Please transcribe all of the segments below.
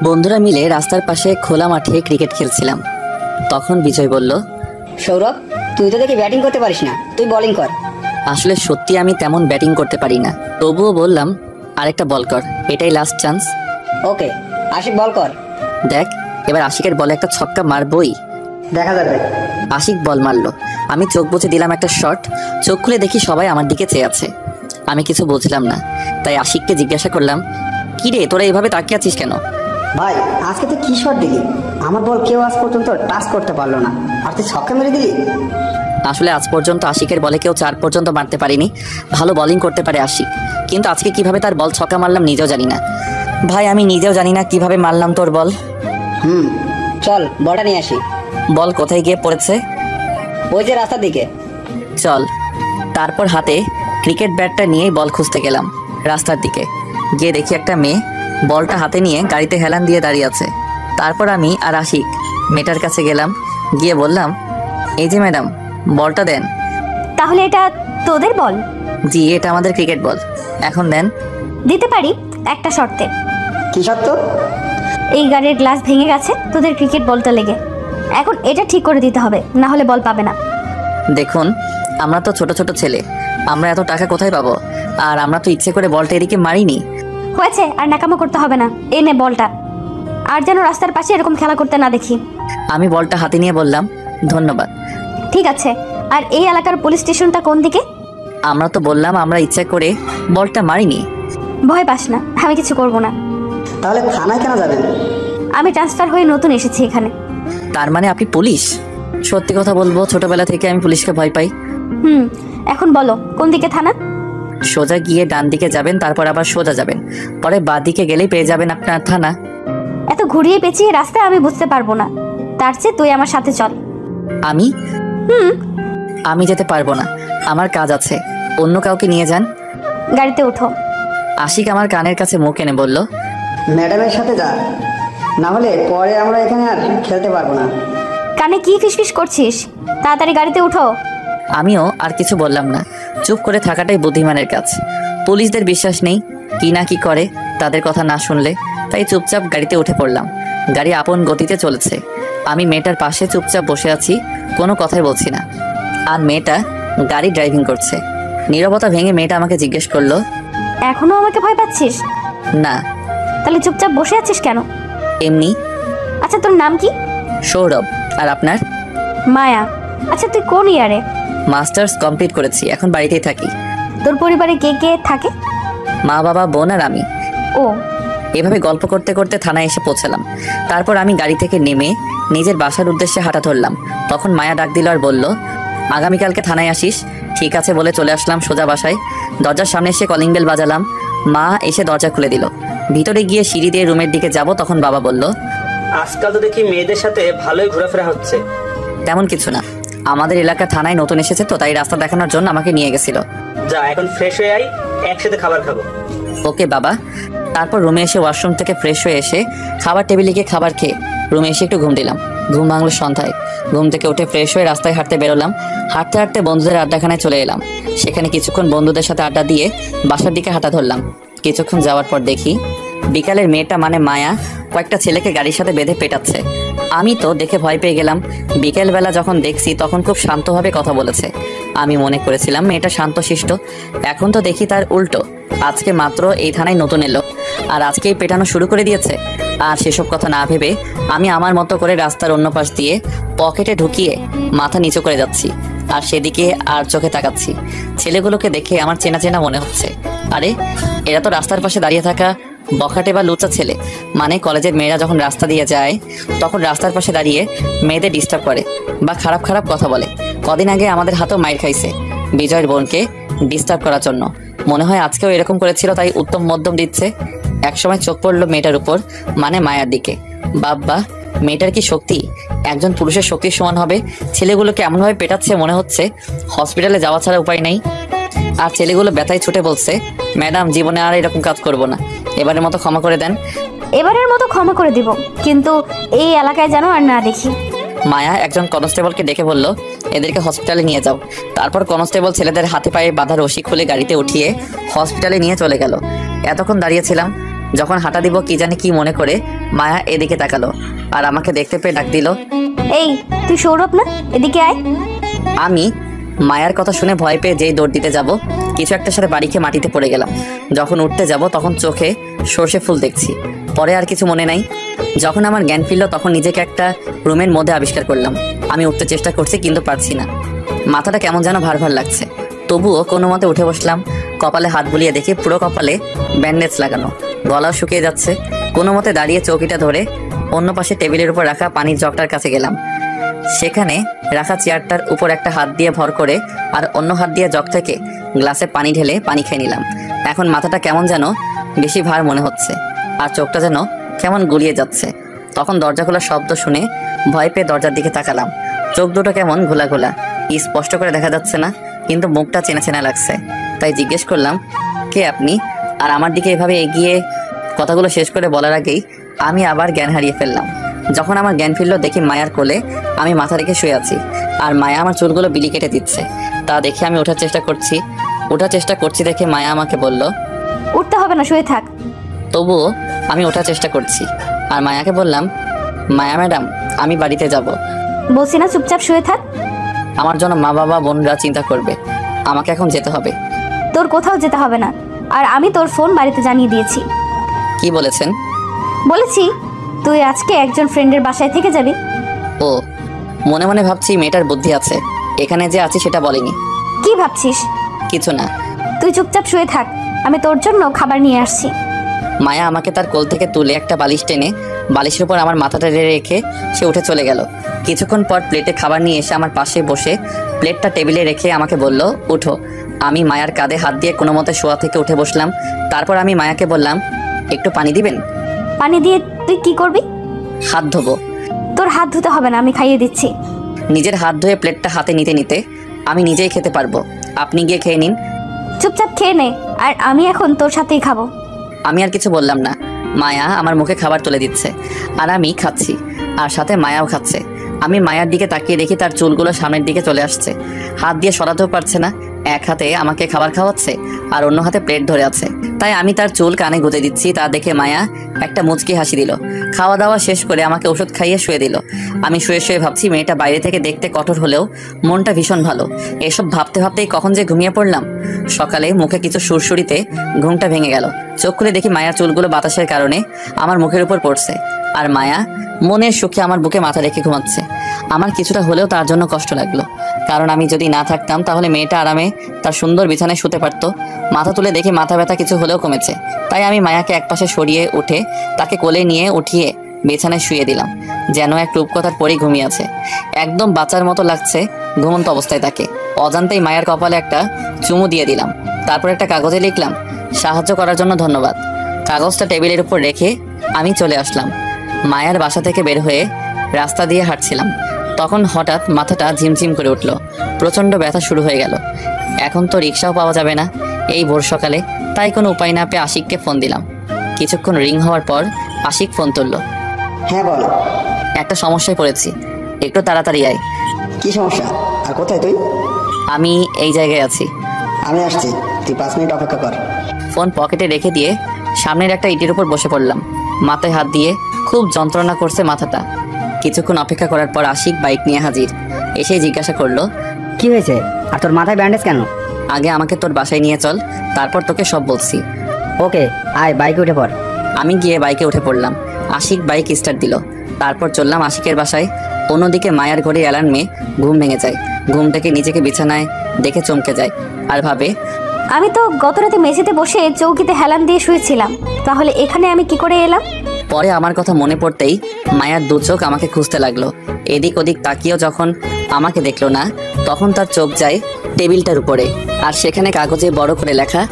বন্ধুরা মিলে রাস্তার পাশে খোলা মাঠে ক্রিকেট খেলছিলাম। তখন বিজয় বলল, সৌরভ, তুই তো দেখি ব্যাটিং করতে পারিস না, তুই বোলিং কর। আসলে সত্যি আমি তেমন ব্যাটিং করতে পারি না, তবুও বললাম আরেকটা বল কর, এটাই লাস্ট চান্স। ওকে, আশিক বল কর। দেখ এবার আশিকের বলে একটা ছক্কা মারবই। দেখা যাবে। আশিক বল মারলো, আমি চোখ বুজে দিলাম একটা শট। চোখ খুলে দেখি সবাই আমার দিকে চেয়ে আছে। আমি কিছু বুঝলাম না, তাই আশিককে জিজ্ঞাসা করলাম, কি রে তোরা এইভাবে তাকিয়ে আছিস কেন? ভাই, আজকে তুই কি শট দিলি? আমার বল কেউ আজ পর্যন্ত টাচ করতে পারলো না, আর তুই ছক্কা মেরে দিলি। আসলে আজ পর্যন্ত আশিকের বলে কেউ 4 পর্যন্ত মারতে পারিনি। ভালো বোলিং করতে পারে আশিক, কিন্তু আজকে কিভাবে তার বল ছক্কা মারলাম নিজেও জানি না। ভাই আমি নিজেও জানি না কিভাবে মারলাম তোর বল। চল বলটা নিয়ে আসি। বল কোথায় গিয়ে পড়েছে? ওই যে রাস্তার দিকে। চল। তারপর হাতে ক্রিকেট ব্যাটটা নিয়েই বল খুঁজতে গেলাম। রাস্তার দিকে গিয়ে দেখি একটা মেয়ে বলটা হাতে নিয়ে গাড়িতে হেলান দিয়ে দাঁড়িয়ে আছে। তারপর আমি আর আশিক মেয়েটার কাছে গেলাম, গিয়ে বললাম, এই যে ম্যাডাম, বলটা দেন। তাহলে এটা তোদের বল? জি, এটা আমাদের ক্রিকেট বল। এখন দেন। দিতে পারি, একটা শর্তে। কি শর্ত? এই গাড়ির গ্লাস ভেঙে গেছে তোদের ক্রিকেট বলটা লেগে, এখন এটা ঠিক করে দিতে হবে, না হলে বল পাবে না। দেখুন, আমরা তো ছোট ছোট ছেলে, আমরা এত টাকা কোথায় পাবো? আর আমরা তো ইচ্ছে করে বলটা এদিকে মারিনি। হয়েছে, আর নাকামো করতে হবে না, এই নে বলটা। আর যেন রাস্তার পাশে এরকম খেলা করতে না দেখি। আমি বলটা হাতে নিয়ে বললাম, ধন্যবাদ। ঠিক আছে, আর এই এলাকার পুলিশ স্টেশনটা কোন দিকে? আমরা তো বললাম আমরা ইচ্ছে করে বলটা মারিনি। ভয় পাস না, আমি কিছু করব না। তাহলে থানায় কেন যাবেন? আমি ট্রান্সফার হয়ে নতুন এসেছি এখানে। তার মানে আপনি পুলিশ? সত্যি কথা বলবো, ছোটবেলা থেকে আমি পুলিশকে ভয় পাই। এখন বলো কোন দিকে থানা? সোজা গিয়ে ডান দিকে যাবেন, তারপর আবার সোজা যাবেন, পরে বাঁ দিকে গেলেই পেয়ে যাবেন আপনার থানা। এত ঘুরিয়ে পেঁচিয়ে রাস্তায় আমি বুঝতে পারবো না, তার চেয়ে তুই আমার সাথে চল। আমি আমি যেতে পারবো না, আমার কাজ আছে, অন্য কাউকে নিয়ে যান। গাড়িতে ওঠো। আশিক আমার কানের কাছে মুখ এনে বলল, ম্যাডামের সাথে যা, না হলে পরে আমরা এখানে আর খেলতে পারবো না। কানে কি ফিসফিস করছিস? তাড়াতাড়ি গাড়িতে উঠো। আমিও আর কিছু বললাম না, চুপ করে থাকাটাই বুদ্ধিমানের কাজ। পুলিশদের বিশ্বাস নেই, কি না কি করে তাদের কথা না শুনলে, তাই চুপচাপ গাড়িতে উঠে পড়লাম। গাড়ি আপন গতিতে চলেছে, আমি মেয়েটার পাশে চুপচাপ বসে আছি, কোনো কথাই বলছি না। আর মেয়েটা গাড়ি ড্রাইভিং করছে। নীরবতা ভেঙে মেয়েটা আমাকে জিজ্ঞেস করলো, এখনো আমাকে ভয় পাচ্ছিস? না। তাহলে চুপচাপ বসে আছিস কেন? এমনি। আচ্ছা তোর নাম কি? সৌরভ। আর আপনার? মায়া। আচ্ছা তুই কোন ইয়ারে? মাস্টার্স কমপ্লিট করেছি, এখন বাড়িতেই থাকি। তোর পরিবারে কে কে থাকে? মা, বাবা, বোন আর আমি। ও। এভাবে গল্প করতে করতে থানায় এসে পৌঁছালাম। তারপর আমি গাড়ি থেকে নেমে নিজের বাসার উদ্দেশ্যে হাঁটা ধরলাম। তখন মায়া ডাক দিল আর বলল, আগামীকালকে থানায় আসিস। ঠিক আছে বলে চলে আসলাম সোজা বাসায়। দরজার সামনে এসে কলিং বেল বাজালাম। মা এসে দরজা খুলে দিল। ভিতরে গিয়ে সিঁড়ি দিয়ে রুমের দিকে যাব, তখন বাবা বলল, আজকাল তো দেখি মেয়েদের সাথে ভালোই ঘোরাফেরা হচ্ছে। তেমন কিছু না, আমাদের এলাকা থানায় নতুন এসেছে তো, তাই রাস্তা দেখানোর জন্য আমাকে নিয়ে গেছিল। যা, এখন ফ্রেশ হয়ে আই, একসাথে খাবার খাবো। ওকে বাবা। তারপর রুমে এসে ওয়াশরুম থেকে ফ্রেশ হয়ে এসে খাবার টেবিলে গিয়ে খাবার খেয়ে রুমে এসে একটু ঘুম দিলাম। ঘুম ভাঙলো সন্ধ্যায়। ঘুম থেকে উঠে ফ্রেশ হয়ে রাস্তায় হাঁটতে বেরোলাম। হাঁটতে হাঁটতে বন্ধুদের আড্ডাখানায় চলে এলাম। সেখানে কিছুক্ষণ বন্ধুদের সাথে আড্ডা দিয়ে বাসার দিকে হাঁটা ধরলাম। কিছুক্ষণ যাওয়ার পর দেখি বিকালের মেয়েটা মানে মায়া কয়েকটা ছেলেকে গাড়ির সাথে বেঁধে পেটাচ্ছে। আমি তো দেখে ভয় পেয়ে গেলাম। বিকেলবেলা যখন দেখছি তখন খুব শান্তভাবে কথা বলেছে। আমি মনে করেছিলাম মেয়েটা শান্তশিষ্ট, এখন তো দেখি তার উল্টো। আজকে মাত্র এই থানায় নতুন এলো আর আজকেই পেটানো শুরু করে দিয়েছে। আর সেসব কথা না ভেবে আমি আমার মতো করে রাস্তার অন্য পাশ দিয়ে পকেটে ঢুকিয়ে মাথা নিচু করে যাচ্ছি আর সেদিকে আর চোখে তাকাচ্ছি। ছেলেগুলোকে দেখে আমার চেনা চেনা মনে হচ্ছে। আরে এরা তো রাস্তার পাশে দাঁড়িয়ে থাকা বখাটে বা লুচা ছেলে। মানে কলেজের মেয়েরা যখন রাস্তা দিয়ে যায় তখন রাস্তার পাশে দাঁড়িয়ে মেয়েদের ডিস্টার্ব করে বা খারাপ খারাপ কথা বলে। কদিন আগে আমাদের হাতেও মাইর খাইছে বিজয়ের বোনকে ডিস্টার্ব করার জন্য। মনে হয় আজকেও এরকম করেছিল, তাই উত্তম মধ্যম দিচ্ছে। একসময় চোখ পড়লো মেয়েটার উপর, মানে মায়ার দিকে। বাবা, মেয়েটার কি শক্তি! একজন পুরুষের শক্তির সমান হবে। ছেলেগুলোকে এমনভাবে পেটাচ্ছে মনে হচ্ছে হসপিটালে যাওয়া ছাড়া উপায় নেই। আর ছেলেগুলো ব্যথায় ছুটে বলছে, ম্যাডাম জীবনে আর এরকম কাজ করব না, এবারের মতো ক্ষমা করে দেন। এবারের মতো ক্ষমা করে দিব, কিন্তু এই এলাকায় যেন আর না দেখি। মায়া একজন কনস্টেবলকে ডেকে বলল, এদেরকে হসপিটালে নিয়ে যাও। তারপর কনস্টেবল ছেলেদের হাতে পায়ে বাঁধা রশি খুলে গাড়িতে উঠিয়ে হসপিটালে নিয়ে চলে গেল। এতক্ষণ দাঁড়িয়েছিলাম, যখন হাঁটা দিব কি জানি কি মনে করে মায়া এদিকে তাকালো আর আমাকে দেখতে পেয়ে ডাক দিল। এই তুই সৌরভ না, এদিকে আয়। আমি মায়ার কথা শুনে ভয় পেয়ে যেই দৌড় দিতে যাব, কিছু একটার সাথে বাড়ি খেয়ে মাটিতে পড়ে গেলাম। যখন উঠতে যাব তখন চোখে সর্ষে ফুল দেখছি, পরে আর কিছু মনে নাই। যখন আমার জ্ঞান ফিরল তখন নিজেকে একটা রুমের মধ্যে আবিষ্কার করলাম। আমি উঠতে চেষ্টা করছি কিন্তু পারছি না, মাথাটা কেমন যেন ভার ভার লাগছে। তবুও কোনো মতে উঠে বসলাম। কপালে হাত বুলিয়ে দেখি পুরো কপালে ব্যান্ডেজ লাগানো, গলাও শুকিয়ে যাচ্ছে। কোনো মতে দাঁড়িয়ে চৌকিটা ধরে অন্য পাশে টেবিলের উপর রাখা পানির জগটার কাছে গেলাম। সেখানে রাখা চেয়ারটার উপর একটা হাত দিয়ে ভর করে আর অন্য হাত দিয়ে জগ থেকে গ্লাসে পানি ঢেলে পানি খেয়ে নিলাম। এখন মাথাটা কেমন যেন বেশি ভার মনে হচ্ছে আর চোখটা যেন কেমন গুলিয়ে যাচ্ছে। তখন দরজা খোলার শব্দ শুনে ভয় পেয়ে দরজার দিকে তাকালাম। চোখ দুটো কেমন ঘোলা ঘোলা, স্পষ্ট করে দেখা যাচ্ছে না, কিন্তু মুখটা চেনা চেনা লাগছে। তাই জিজ্ঞেস করলাম, কে আপনি? আর আমার দিকে এভাবে এগিয়ে কথাগুলো শেষ করে বলার আগেই আমি আবার জ্ঞান হারিয়ে ফেললাম। যখন আমার জ্ঞান ফিরল দেখি মায়ার কোলে আমি মাথা রেখে শুয়ে আছি আর মায়া আমার চুলগুলো বিলি কেটে দিচ্ছে। তা দেখে আমি ওঠার চেষ্টা করছি দেখে মায়া আমাকে বলল, উঠতে হবে না, শুয়ে থাক। তবুও আমি ওঠার চেষ্টা করছি আর মায়াকে বললাম, মায়া ম্যাডাম আমি বাড়িতে যাব। বলছি না চুপচাপ শুয়ে থাক। আমার জন্য মা বাবা বোনরা চিন্তা করবে, আমাকে এখন যেতে হবে। তোর কোথাও যেতে হবে না, আর আমি তোর ফোন বাড়িতে জানিয়ে দিয়েছি। কি বলেছেন? বলেছি তুই আজকে একজন ফ্রেন্ডের বাসায় থেকে যাবি। ও, মনে মনে ভাবছি মেয়েটার বুদ্ধি আছে, এখানে যে আছি সেটা বলেনি। কি ভাবছিস? কিছু না। তুই চুপচাপ শুয়ে থাক, আমি তোর জন্য খাবার নিয়ে আসছি। মায়া আমাকে তার কোল থেকে তুলে একটা বালিশ টেনে বালিশের উপর আমার মাথাটা রেখে সে উঠে চলে গেল। কিছুক্ষণ পর প্লেটে খাবার নিয়ে এসে আমার পাশে বসে প্লেটটা টেবিলে রেখে আমাকে বলল, উঠো। আমি মায়ার কাঁধে হাত দিয়ে কোনো মতে শোয়া থেকে উঠে বসলাম। তারপর আমি মায়াকে বললাম, একটু পানি দিবেন? পানি দিয়ে তুই কি করবি? হাত ধোবো। তোর হাত ধুতে হবে না, আমি খাইয়ে দিচ্ছি। নিজের হাত ধুয়ে প্লেটটা হাতে নিতে নিতে, আমি নিজেই খেতে পারবো, আপনি গিয়ে খেয়ে নিন। চুপচাপ খেয়ে নে, আর আমি এখন তোর সাথেই খাবো। আমি আর কিছু বললাম না। মায়া আমার মুখে খাবার তুলে দিচ্ছে আর আমি খাচ্ছি, আর সাথে মায়াও খাচ্ছে। আমি মায়ার দিকে তাকিয়ে দেখি তার চুলগুলো সামনের দিকে চলে আসছে, হাত দিয়ে সরাতেও পারছে না। এক হাতে আমাকে খাবার খাওয়াচ্ছে আর অন্য হাতে প্লেট ধরে আছে। তাই আমি তার চুল কানে গুঁজে দিচ্ছি। তা দেখে মায়া একটা মুচকি হাসি দিল। খাওয়া দাওয়া শেষ করে আমাকে ওষুধ খাইয়ে শুয়ে দিল। আমি শুয়ে শুয়ে ভাবছি, মেয়েটা বাইরে থেকে দেখতে কঠোর হলেও মনটা ভীষণ ভালো। এসব ভাবতে ভাবতেই কখন যে ঘুমিয়ে পড়লাম। সকালে মুখে কিছু সুরসুরিতে ঘুমটা ভেঙে গেল। চোখ খুলে দেখি মায়ার চুলগুলো বাতাসের কারণে আমার মুখের উপর পড়ছে, আর মায়া মনের সুখে আমার বুকে মাথা রেখে ঘুমাচ্ছে। আমার কিছুটা হলেও তার জন্য কষ্ট লাগলো, কারণ আমি যদি না থাকতাম তাহলে মেয়েটা আরামে তার সুন্দর বিছানায় শুতে পারতো। মাথা তুলে দেখি মাথা ব্যথা কিছু হলেও কমেছে। তাই আমি মায়াকে একপাশে সরিয়ে উঠে তাকে কোলে নিয়ে উঠিয়ে বিছানায় শুয়ে দিলাম, যেন এক রূপকথার পরেই ঘুমিয়ে আছে। একদম বাচ্চার মতো লাগছে ঘুমন্ত অবস্থায় তাকে। অজান্তেই মায়ের কপালে একটা চুমু দিয়ে দিলাম। তারপর একটা কাগজে লিখলাম, সাহায্য করার জন্য ধন্যবাদ। কাগজটা টেবিলের উপর রেখে আমি চলে আসলাম। মায়ার বাসা থেকে বের হয়ে রাস্তা দিয়ে হাঁটছিলাম, তখন হঠাৎ মাথাটা ঝিমঝিম করে উঠল। প্রচণ্ড ব্যথা শুরু হয়ে গেল। এখন তো রিক্সাও পাওয়া যাবে না এই ভোর সকালে, তাই কোনো উপায় না পেয়ে আশিককে ফোন দিলাম। কিছুক্ষণ রিং হওয়ার পর আশিক ফোন তুলল। হ্যাঁ বল। একটা সমস্যায় পড়েছি, একটু তাড়াতাড়ি আয়। কি সমস্যা আর কোথায় তুই? আমি এই জায়গায় আছি। আমি আসছি, তুই 5 মিনিট অপেক্ষা কর। ফোন পকেটে রেখে দিয়ে সামনের একটা ইটের উপর বসে পড়লাম। মাথায় হাত দিয়ে খুব যন্ত্রণা করছে মাথাটা। কিছুক্ষণ অপেক্ষা করার পর আশিক বাইক নিয়ে হাজির। এসে জিজ্ঞাসা করলো, কি হয়েছে আর তোর মাথায় ব্যান্ডেজ কেন? আগে আমাকে তোর বাসায় নিয়ে চল, তারপর তোকে সব বলছি। ওকে আয়, বাইকে উঠে পড়। আমি গিয়ে বাইকে উঠে পড়লাম। আশিক বাইক স্টার্ট দিল। তারপর চললাম আশিকের বাসায়। অন্যদিকে মায়ার ঘরে অ্যালার্মে ঘুম ভেঙে যায়। ঘুম থেকে নিজেকে বিছানায় দেখে চমকে যায় আর ভাবে, আমি তো গত রাতে মেঝেতে বসে চৌকিতে হেলান দিয়ে শুয়েছিলাম, তাহলে এখানে আমি কি করে এলাম? পরে আমার কথা মনে পড়তেই মায়ার দু চোখ আমাকে খুঁজতে লাগলো। এদিক ওদিক তাকিয়েও যখন আমাকে দেখলো না, তখন তার চোখ যায় টেবিলটার উপরে, আর সেখানে কাগজে বড় করে লেখা,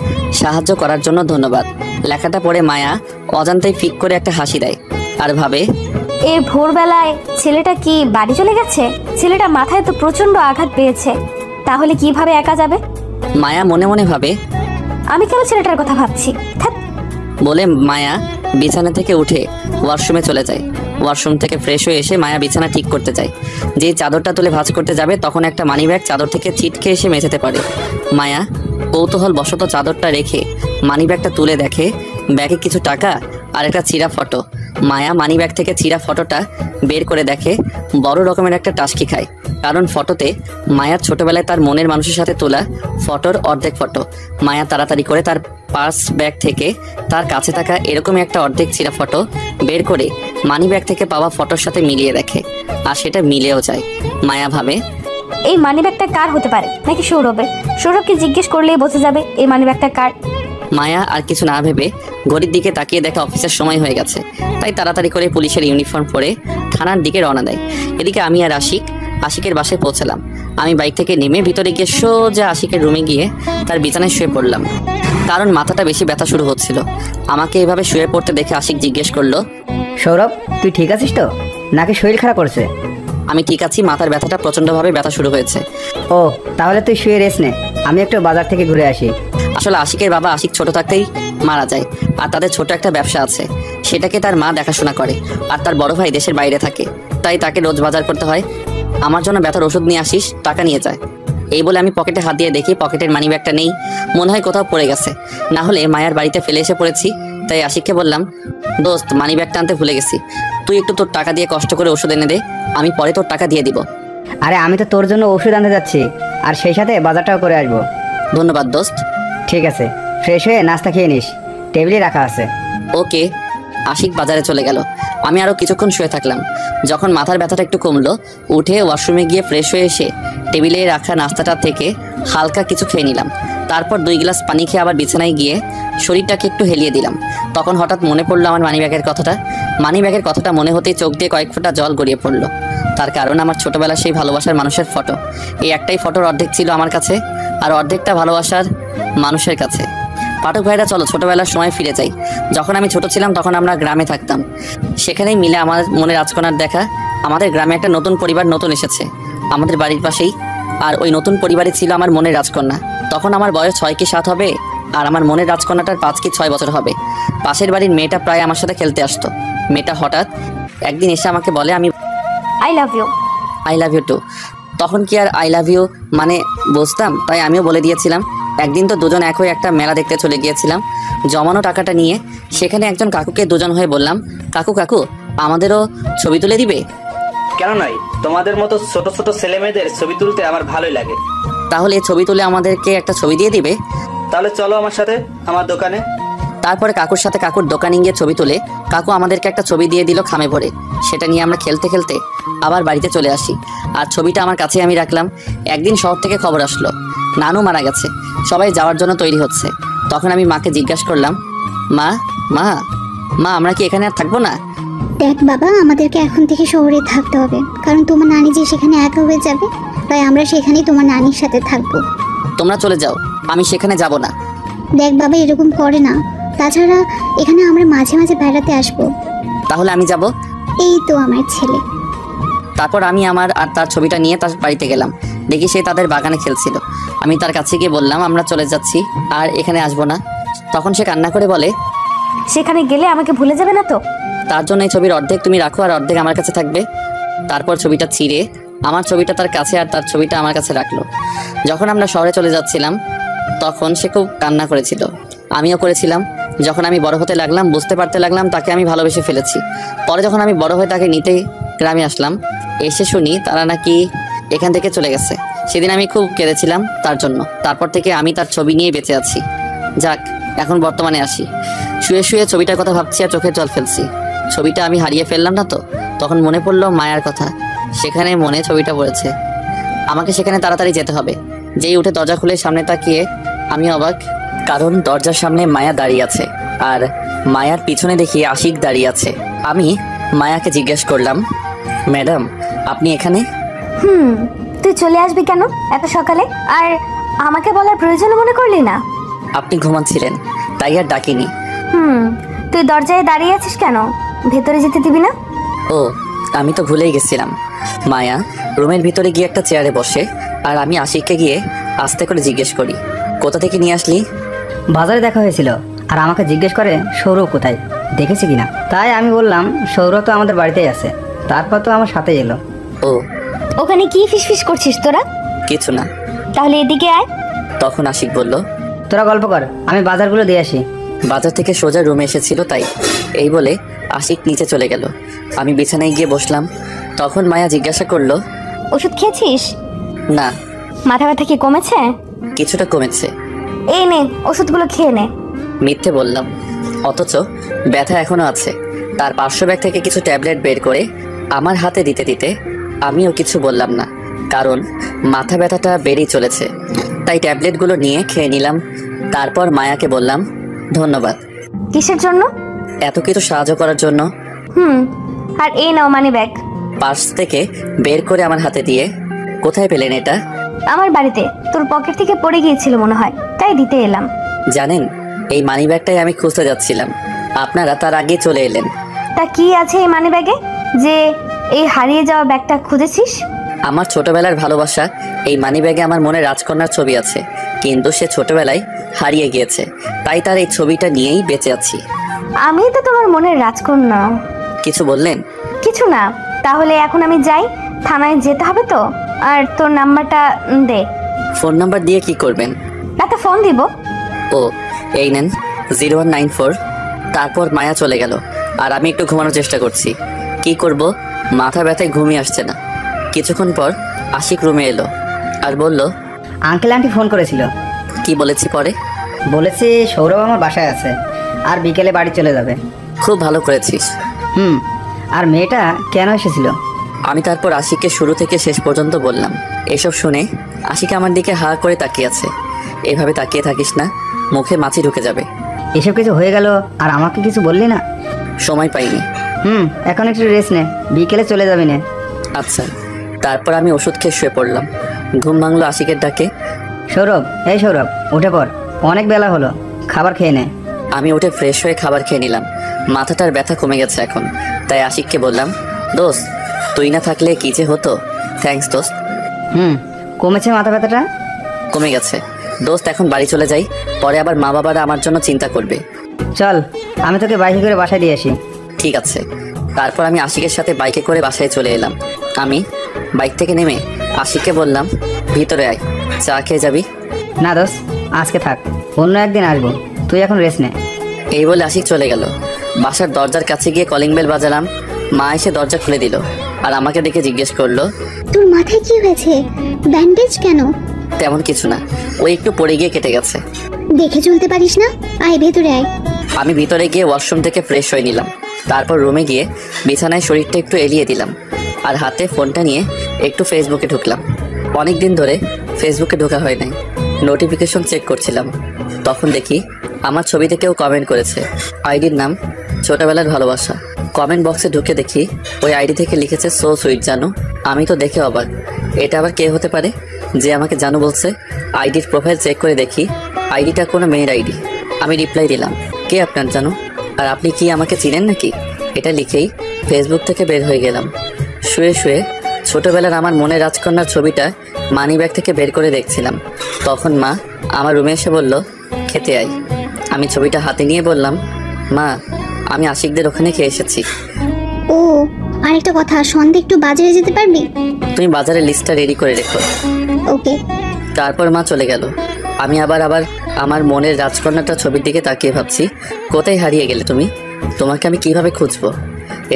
সাহায্য করার জন্য ধন্যবাদ। লেখাটা পড়ে মায়া অজান্তেই ফিক করে একটা হাসি দেয় আর ভাবে, এই ভোরবেলায় ছেলেটা কি বাড়ি চলে গেছে? ছেলেটা মাথায় তো প্রচন্ড আঘাত পেয়েছে, তাহলে কিভাবে একা যাবে? মায়া মনে মনে ভাবে, আমি কেন ছেলেটার কথা ভাবছি, থাক। বলে মায়া বিছানা থেকে উঠে ওয়াশরুমে চলে যায়। ওয়াশরুম থেকে ফ্রেশ হয়ে এসে মায়া বিছানা ঠিক করতে যায়। যেই চাদরটা তুলে ভাঁজ করতে যাবে তখন একটা মানিব্যাগ চাদর থেকে ছিটকে এসে মেঝেতে পড়ে। মায়া কৌতূহল বশত চাদরটা রেখে মানিব্যাগটা তুলে দেখে ব্যাগে কিছু টাকা আর একটা ছিঁড়া ফটো। মায়া মানি ব্যাগ থেকে ছিঁড়া ফটোটা বের করে দেখে বড় রকমের একটা টাসকি খায়, কারণ ফটোতে মায়ার ছোটবেলায় তার মনের মানুষের সাথে তোলা ফটোর অর্ধেক ফটো। মায়া তাড়াতাড়ি করে তার পার্স ব্যাগ থেকে তার কাছে থাকা এরকমই একটা অর্ধেক ছিঁড়া ফটো বের করে মানি ব্যাগ থেকে পাওয়া ফটোর সাথে মিলিয়ে দেখে, আর সেটা মিলেও যায়। মায়া ভাবে, এই মানিব্যাগটা কার হতে পারে, নাকি সৌরভের? সৌরভকে জিজ্ঞেস করলেই বোঝা যাবে এই মানিব্যাগটা কার। মায়া আর কিছু না ভেবে ঘড়ির দিকে তাকিয়ে দেখে অফিসের সময় হয়ে গেছে, তাই তাড়াতাড়ি করে পুলিশের ইউনিফর্ম পরে থানার দিকে রওনা দেয়। এদিকে আমি আর আশিকের বাসায় পৌঁছালাম। আমি বাইক থেকে নেমে ভিতরে গিয়ে সোজা আশিকের রুমে গিয়ে তার বিছানায় শুয়ে পড়লাম, কারণ মাথাটা বেশি ব্যথা শুরু হচ্ছিল। আমাকে এভাবে শুয়ে পড়তে দেখে আশিক জিজ্ঞেস করলো, সৌরভ, তুই ঠিক আছিস তো, নাকি শরীর খারাপ করছে? আমি ঠিক আছি, মাথার ব্যথাটা প্রচণ্ডভাবে ব্যথা শুরু হয়েছে। ও, তাহলে তুই শুয়ে রেস্ট নে, আমি একটু বাজার থেকে ঘুরে আসি। আসলে আশিকের বাবা আশিক ছোট থাকতেই মারা যায়, আর তাদের ছোট একটা ব্যবসা আছে, সেটাকে তার মা দেখাশোনা করে, আর তার বড় ভাই দেশের বাইরে থাকে, তাই তাকে রোজ বাজার করতে হয়। আমার জন্য ব্যথার ওষুধ নিয়ে আসিস, টাকা নিয়ে যায়। এই বলে আমি পকেটে হাত দিয়ে দেখি পকেটের মানি ব্যাগটা নেই, মনে হয় কোথাও পড়ে গেছে, না হলে মায়ের বাড়িতে ফেলে এসে পড়েছি। তাই আশিককে বললাম, দোস্ত, মানি ব্যাগটা আনতে ভুলে গেছি, তুই একটু তোর টাকা দিয়ে কষ্ট করে ওষুধ এনে দে, আমি পরে তোর টাকা দিয়ে দিব। আরে, আমি তো তোর জন্য ওষুধ আনতে যাচ্ছি, আর সেই সাথে বাজারটাও করে আসবো। ধন্যবাদ দোস্ত। ঠিক আছে, ফ্রেশ হয়ে নাস্তা খেয়ে নিস, টেবিলে রাখা আছে। ওকে। আশিক বাজারে চলে গেল, আমি আরও কিছুক্ষণ শুয়ে থাকলাম। যখন মাথার ব্যথাটা একটু কমলো, উঠে ওয়াশরুমে গিয়ে ফ্রেশ হয়ে এসে টেবিলে রাখা নাস্তাটা থেকে হালকা কিছু খেয়ে নিলাম। তারপর 2 গ্লাস পানি খেয়ে আবার বিছানায় গিয়ে শরীরটাকে একটু হেলিয়ে দিলাম। তখন হঠাৎ মনে পড়লো আমার মানিব্যাগের কথাটা। মানিব্যাগের কথাটা মনে হতেই চোখ দিয়ে কয়েক ফোঁটা জল গড়িয়ে পড়লো। তার কারণ আমার ছোটবেলার সেই ভালোবাসার মানুষের ফটো। এই একটাই ফটোর অর্ধেক ছিল আমার কাছে, আর অর্ধেকটা ভালোবাসার মানুষের কাছে। পাঠক ভাইরা, চলো ছোটবেলার সময় ফিরে যাই। যখন আমি ছোট ছিলাম তখন আমরা গ্রামে থাকতাম, সেখানেই মিলে আমার মনে রাজকন্যার দেখা। আমাদের গ্রামে একটা নতুন পরিবার নতুন এসেছে আমাদের বাড়ির পাশেই, আর ওই নতুন পরিবারে ছিল আমার মনের রাজকন্যা। তখন আমার বয়স 6 কি 7 হবে, আর আমার মনের রাজকন্যাটার 5 কি 6 বছর হবে। পাশের বাড়ির মেয়েটা প্রায় আমার সাথে খেলতে আসতো। মেয়েটা হঠাৎ একদিন এসে আমাকে বলে, আমি I love you. I love you too. তখন কি আর আই লাভ ইউ মানে বুঝতাম, তাই আমিও বলে দিয়েছিলাম। একদিন তো দুজন এক হয়ে একটা মেলা দেখতে চলে গিয়েছিলাম জমানো টাকাটা নিয়ে। সেখানে একজন কাকুকে দুজন হয়ে বললাম, কাকু কাকু, আমাদেরও ছবি তুলে দিবে? কেন নয়, তোমাদের মতো ছোট ছোট ছেলে মেয়েদের ছবি তুলতে আমার ভালোই লাগে। তাহলে ছবি তুলে আমাদেরকে একটা ছবি দিয়ে দিবে? তাহলে চলো আমার সাথে আমার দোকানে। তারপরে কাকুর সাথে কাকুর দোকানে গিয়ে ছবি তুলে কাকু আমাদেরকে একটা ছবি দিয়ে দিল খামে ভরে। সেটা নিয়ে আমরা খেলতে খেলতে আবার বাড়িতে চলে আসি, আর ছবিটা আমার কাছেই আমি রাখলাম। একদিন শহর থেকে খবর আসলো নানু মারা গেছে, সবাই যাওয়ার জন্য তৈরি হচ্ছে। তখন আমি মাকে জিজ্ঞাসা করলাম, মা মা মা আমরা কি এখানে আর থাকবো না? দেখ বাবা, আমাদেরকে এখন থেকে শহরে থাকতে হবে, কারণ তোমার নানি যে সেখানে একা হয়ে যাবে, তাই আমরা সেখানেই তোমার নানির সাথে থাকবো। তোমরা চলে যাও, আমি সেখানে যাব না। দেখ বাবা, এরকম করে না, তাছাড়া এখানে আমরা মাঝে মাঝে বেড়াতে আসবো। তাহলে আমি যাব। এই তো আমার ছেলে। তারপর আমি আমার আর তার ছবিটা নিয়ে তার বাড়িতে গেলাম। দেখি সে তাদের বাগানে খেলছিল। আমি তার কাছে গিয়ে বললাম, আমরা চলে যাচ্ছি, আর এখানে আসবো না। তখন সে কান্না করে বলে, সেখানে গেলে আমাকে ভুলে যাবে না তো? তার জন্য এই ছবির অর্ধেক তুমি রাখো আর অর্ধেক আমার কাছে থাকবে। তারপর ছবিটা ছিঁড়ে আমার ছবিটা তার কাছে আর তার ছবিটা আমার কাছে রাখলো। যখন আমরা শহরে চলে যাচ্ছিলাম তখন সে খুব কান্না করেছিল, আমিও করেছিলাম। যখন আমি বড় হতে লাগলাম বুঝতে পারতে লাগলাম তাকে আমি ভালোবেসে ফেলেছি। পরে যখন আমি বড় হয়ে তাকে নিতে গ্রামে আসলাম, এসে শুনি তারা নাকি এখান থেকে চলে গেছে। সেদিন আমি খুব কেঁদেছিলাম তার জন্য। তারপর থেকে আমি তার ছবি নিয়ে বেঁচে আছি। যাক, এখন বর্তমানে আসি। শুয়ে শুয়ে ছবিটার কথা ভাবছি আর চোখে জল ফেলছি। ছবিটা আমি হারিয়ে ফেললাম না তো? তখন মনে পড়লো মায়ার কথা, সেখানে মনে ছবিটা পড়েছে। আমাকে সেখানে তাড়াতাড়ি যেতে হবে। যেই উঠে দরজা খুলে সামনে তাকিয়ে আমি অবাক, কারণ দরজার সামনে মায়া দাঁড়িয়ে আছে, আর মায়ার পিছনে দেখি আশিক দাঁড়িয়ে আছে। আমি মায়াকে জিজ্ঞেস করলাম, ম্যাডাম আপনি এখানে? তুই চলে আসবি কেন এত সকালে? আর আমাকে বলার প্রয়োজন মনে করলি না? আপনি ঘুমাচ্ছিলেন তাই আর ডাকিনি। তুই দরজায় দাঁড়িয়ে আছিস কেন? ভেতরে যেতে দিবি না? ও, আমি তো ভুলেই গেছিলাম। মায়া রুমের ভিতরে গিয়ে একটা চেয়ারে বসে, আর আমি আশিককে গিয়ে আস্তে করে জিজ্ঞেস করি, কোথা থেকে নিয়ে আসলি? বাজারে দেখা হয়েছিল, আর আমাকে জিজ্ঞেস করে সৌরভ কোথায়, দেখেছি কিনা। তাই আমি বললাম সৌরভ তো আমাদের বাড়িতেই আছে। তারপর তো আমার সাথে এলো। ও, ওখানে কি ফিসফিস করছিস তোরা? কিছু না। তাহলে এদিকে আয়। তখন আশিক বলল, তোরা গল্প কর, আমি বাজারগুলো দিয়ে আসি। বাজার থেকে সোজা রুমে এসেছিল তাই। এই বলে আশিক নিচে চলে গেল। আমি বিছানায় গিয়ে বসলাম। তখন মায়া জিজ্ঞাসা করলো, ওষুধ খেয়েছিস? না। মাথা ব্যথা কি কমেছে? কিছুটা কমেছে। এই নে, ওষুধগুলো খেয়ে নে। মিথ্যে বললাম, অথচ ব্যথা এখনো আছে। তার পার্শ্ব ব্যাগ থেকে কিছু ট্যাবলেট বের করে আমার হাতে দিতে দিতে আমিও কিছু বললাম না, কারণ মাথা ব্যথাটা বেড়েই চলেছে। তাই ট্যাবলেটগুলো নিয়ে খেয়ে নিলাম। তারপর মায়াকে বললাম, ধন্যবাদ কিসের জন্য? এত কিছু সাহায্য করার জন্য। আর এই নাও মানি ব্যাগ। পার্স থেকে বের করে আমার হাতে দিয়ে, কোথায় পেলেন এটা? আমার বাড়িতে তোর পকেট থেকে পড়ে গিয়েছিল মনে হয়, তাই দিতে এলাম। জানেন, এই মানি ব্যাগটাই আমি খুঁজতে যাচ্ছিলাম, আপনারা তার আগে চলে এলেন। তা কি আছে এই মানি ব্যাগে যে এই হারিয়ে যাওয়া ব্যাগটা খুঁজেছিস? আমার ছোটবেলার ভালোবাসা। এই মানি ব্যাগে আমার মনে রাজকন্যার ছবি আছে, কিন্তু সে ছোটবেলায় হারিয়ে গিয়েছে, তাই তার এই ছবিটা নিয়েই বেঁচে আছি। আমি তো তোমার মনের রাজকন্যা। কিছু বললেন? কিছু না। তাহলে এখন আমি যাই, থানায় যেতে হবে তো। আর তোর নাম্বারটা দে। ফোন নাম্বার দিয়ে কি করবেন? রাতে ফোন দিব। ও, এই নেন 0194। তারপর মায়া চলে গেল, আর আমি একটু ঘুমানোর চেষ্টা করছি। কি করব, মাথা ব্যথায় ঘুমিয়ে আসছে না। কিছুক্ষণ পর আশিক রুমে এলো আর বলল, আঙ্কেল আন্টি ফোন করেছিল। কি বলেছি পরে? বলেছি সৌরভ আমার বাসায় আছে আর বিকেলে বাড়ি চলে যাবে। খুব ভালো করেছিস। আর মেয়েটা কেন এসেছিল? আমি তারপর আশিককে শুরু থেকে শেষ পর্যন্ত বললাম। এসব শুনে আশিক আমার দিকে হা করে তাকিয়ে আছে। এভাবে তাকিয়ে থাকিস না, মুখে মাছি ঢুকে যাবে। এসব কিছু হয়ে গেল আর আমাকে কিছু বললি না? সময় পাইনি। এখন একটু রেস্ট নে, বিকেলে চলে যাবি না। আচ্ছা। তারপর আমি ওষুধ খেয়ে শুয়ে পড়লাম। ঘুম ভাঙলো আশিকের ডাকে। সৌরভ, এই সৌরভ, উঠে পড়, অনেক বেলা হলো, খাবার খেয়ে নে। আমি উঠে ফ্রেশ হয়ে খাবার খেয়ে নিলাম। মাথাটার ব্যথা কমে গেছে এখন। তাই আশিককে বললাম, দোস্ত তুই না থাকলে কি যে হতো। থ্যাঙ্কস দোস্ত। কমেছে মাথা ব্যথাটা? কমে গেছে দোস্ত, এখন বাড়ি চলে যাই, পরে আবার মা বাবারা আমার জন্য চিন্তা করবে। চল, আমি তোকে বাইকে করে বাসায় দিয়ে আসি। ঠিক আছে। তারপর আমি আশিকের সাথে বাইকে করে বাসায় চলে এলাম। আমি বাইক থেকে নেমে আশিককে বললাম, ভিতরে আয়, চা খেয়ে যাবি? না দোস্ত, আজকে থাক, অন্য একদিন আসবো, তুই এখন রেস্ট নে। এই বলে আশিক চলে গেল। বাসার দরজার কাছে গিয়ে কলিং বেল বাজালাম। মা এসে দরজা খুলে দিল আর আমাকে দেখে জিজ্ঞেস করলো, তোর মাথায় কি হয়েছে? ব্যান্ডেজ কেন? তেমন কিছু না, ওই একটু পড়ে গিয়ে কেটে গেছে। দেখে চলতে পারিস না? আয় ভেতরে আয়। আমি ভিতরে গিয়ে ওয়াশরুম থেকে ফ্রেশ হয়ে নিলাম। তারপর রুমে গিয়ে বিছানায় শরীরটা একটু এলিয়ে দিলাম আর হাতে ফোনটা নিয়ে একটু ফেসবুকে ঢুকলাম। অনেক দিন ধরে ফেসবুকে ঢোকা হয় নাই। নোটিফিকেশন চেক করছিলাম, তখন দেখি আমার ছবিতে কেউ কমেন্ট করেছে। আইডির নাম ছোটবেলার ভালোবাসা। কমেন্ট বক্সে ঢুকে দেখি ওই আইডি থেকে লিখেছে সো সুইট জানু। আমি তো দেখে অবাক, এটা আবার কে হতে পারে যে আমাকে জানু বলছে। আইডির প্রোফাইল চেক করে দেখি আইডিটা কোনো মেয়ের আইডি। আমি রিপ্লাই দিলাম, কে আপনার জানু, আর আপনি কি আমাকে চিনেন নাকি? এটা লিখেই ফেসবুক থেকে বের হয়ে গেলাম। শুয়ে শুয়ে ছোটবেলার আমার মনের রাজকন্যার ছবিটা মানি ব্যাগ থেকে বের করে দেখছিলাম। তখন মা আমার রুমে এসে বলল, খেতে আয়। আমি ছবিটা হাতে নিয়ে বললাম, মা আমি আশিকদের ওখানে খেয়ে এসেছি। ও, আরেকটা কথা, সন্ধ্যে একটু বাজারে যেতে পারবি? তুমি বাজারের লিস্টটা রেডি করে রেখো। ওকে। তারপর মা চলে গেল। আমি আবার আমার মনের রাজকন্যাটা ছবির দিকে তাকিয়ে ভাবছি, কোথায় হারিয়ে গেলে তুমি? তোমাকে আমি কিভাবে খুঁজবো?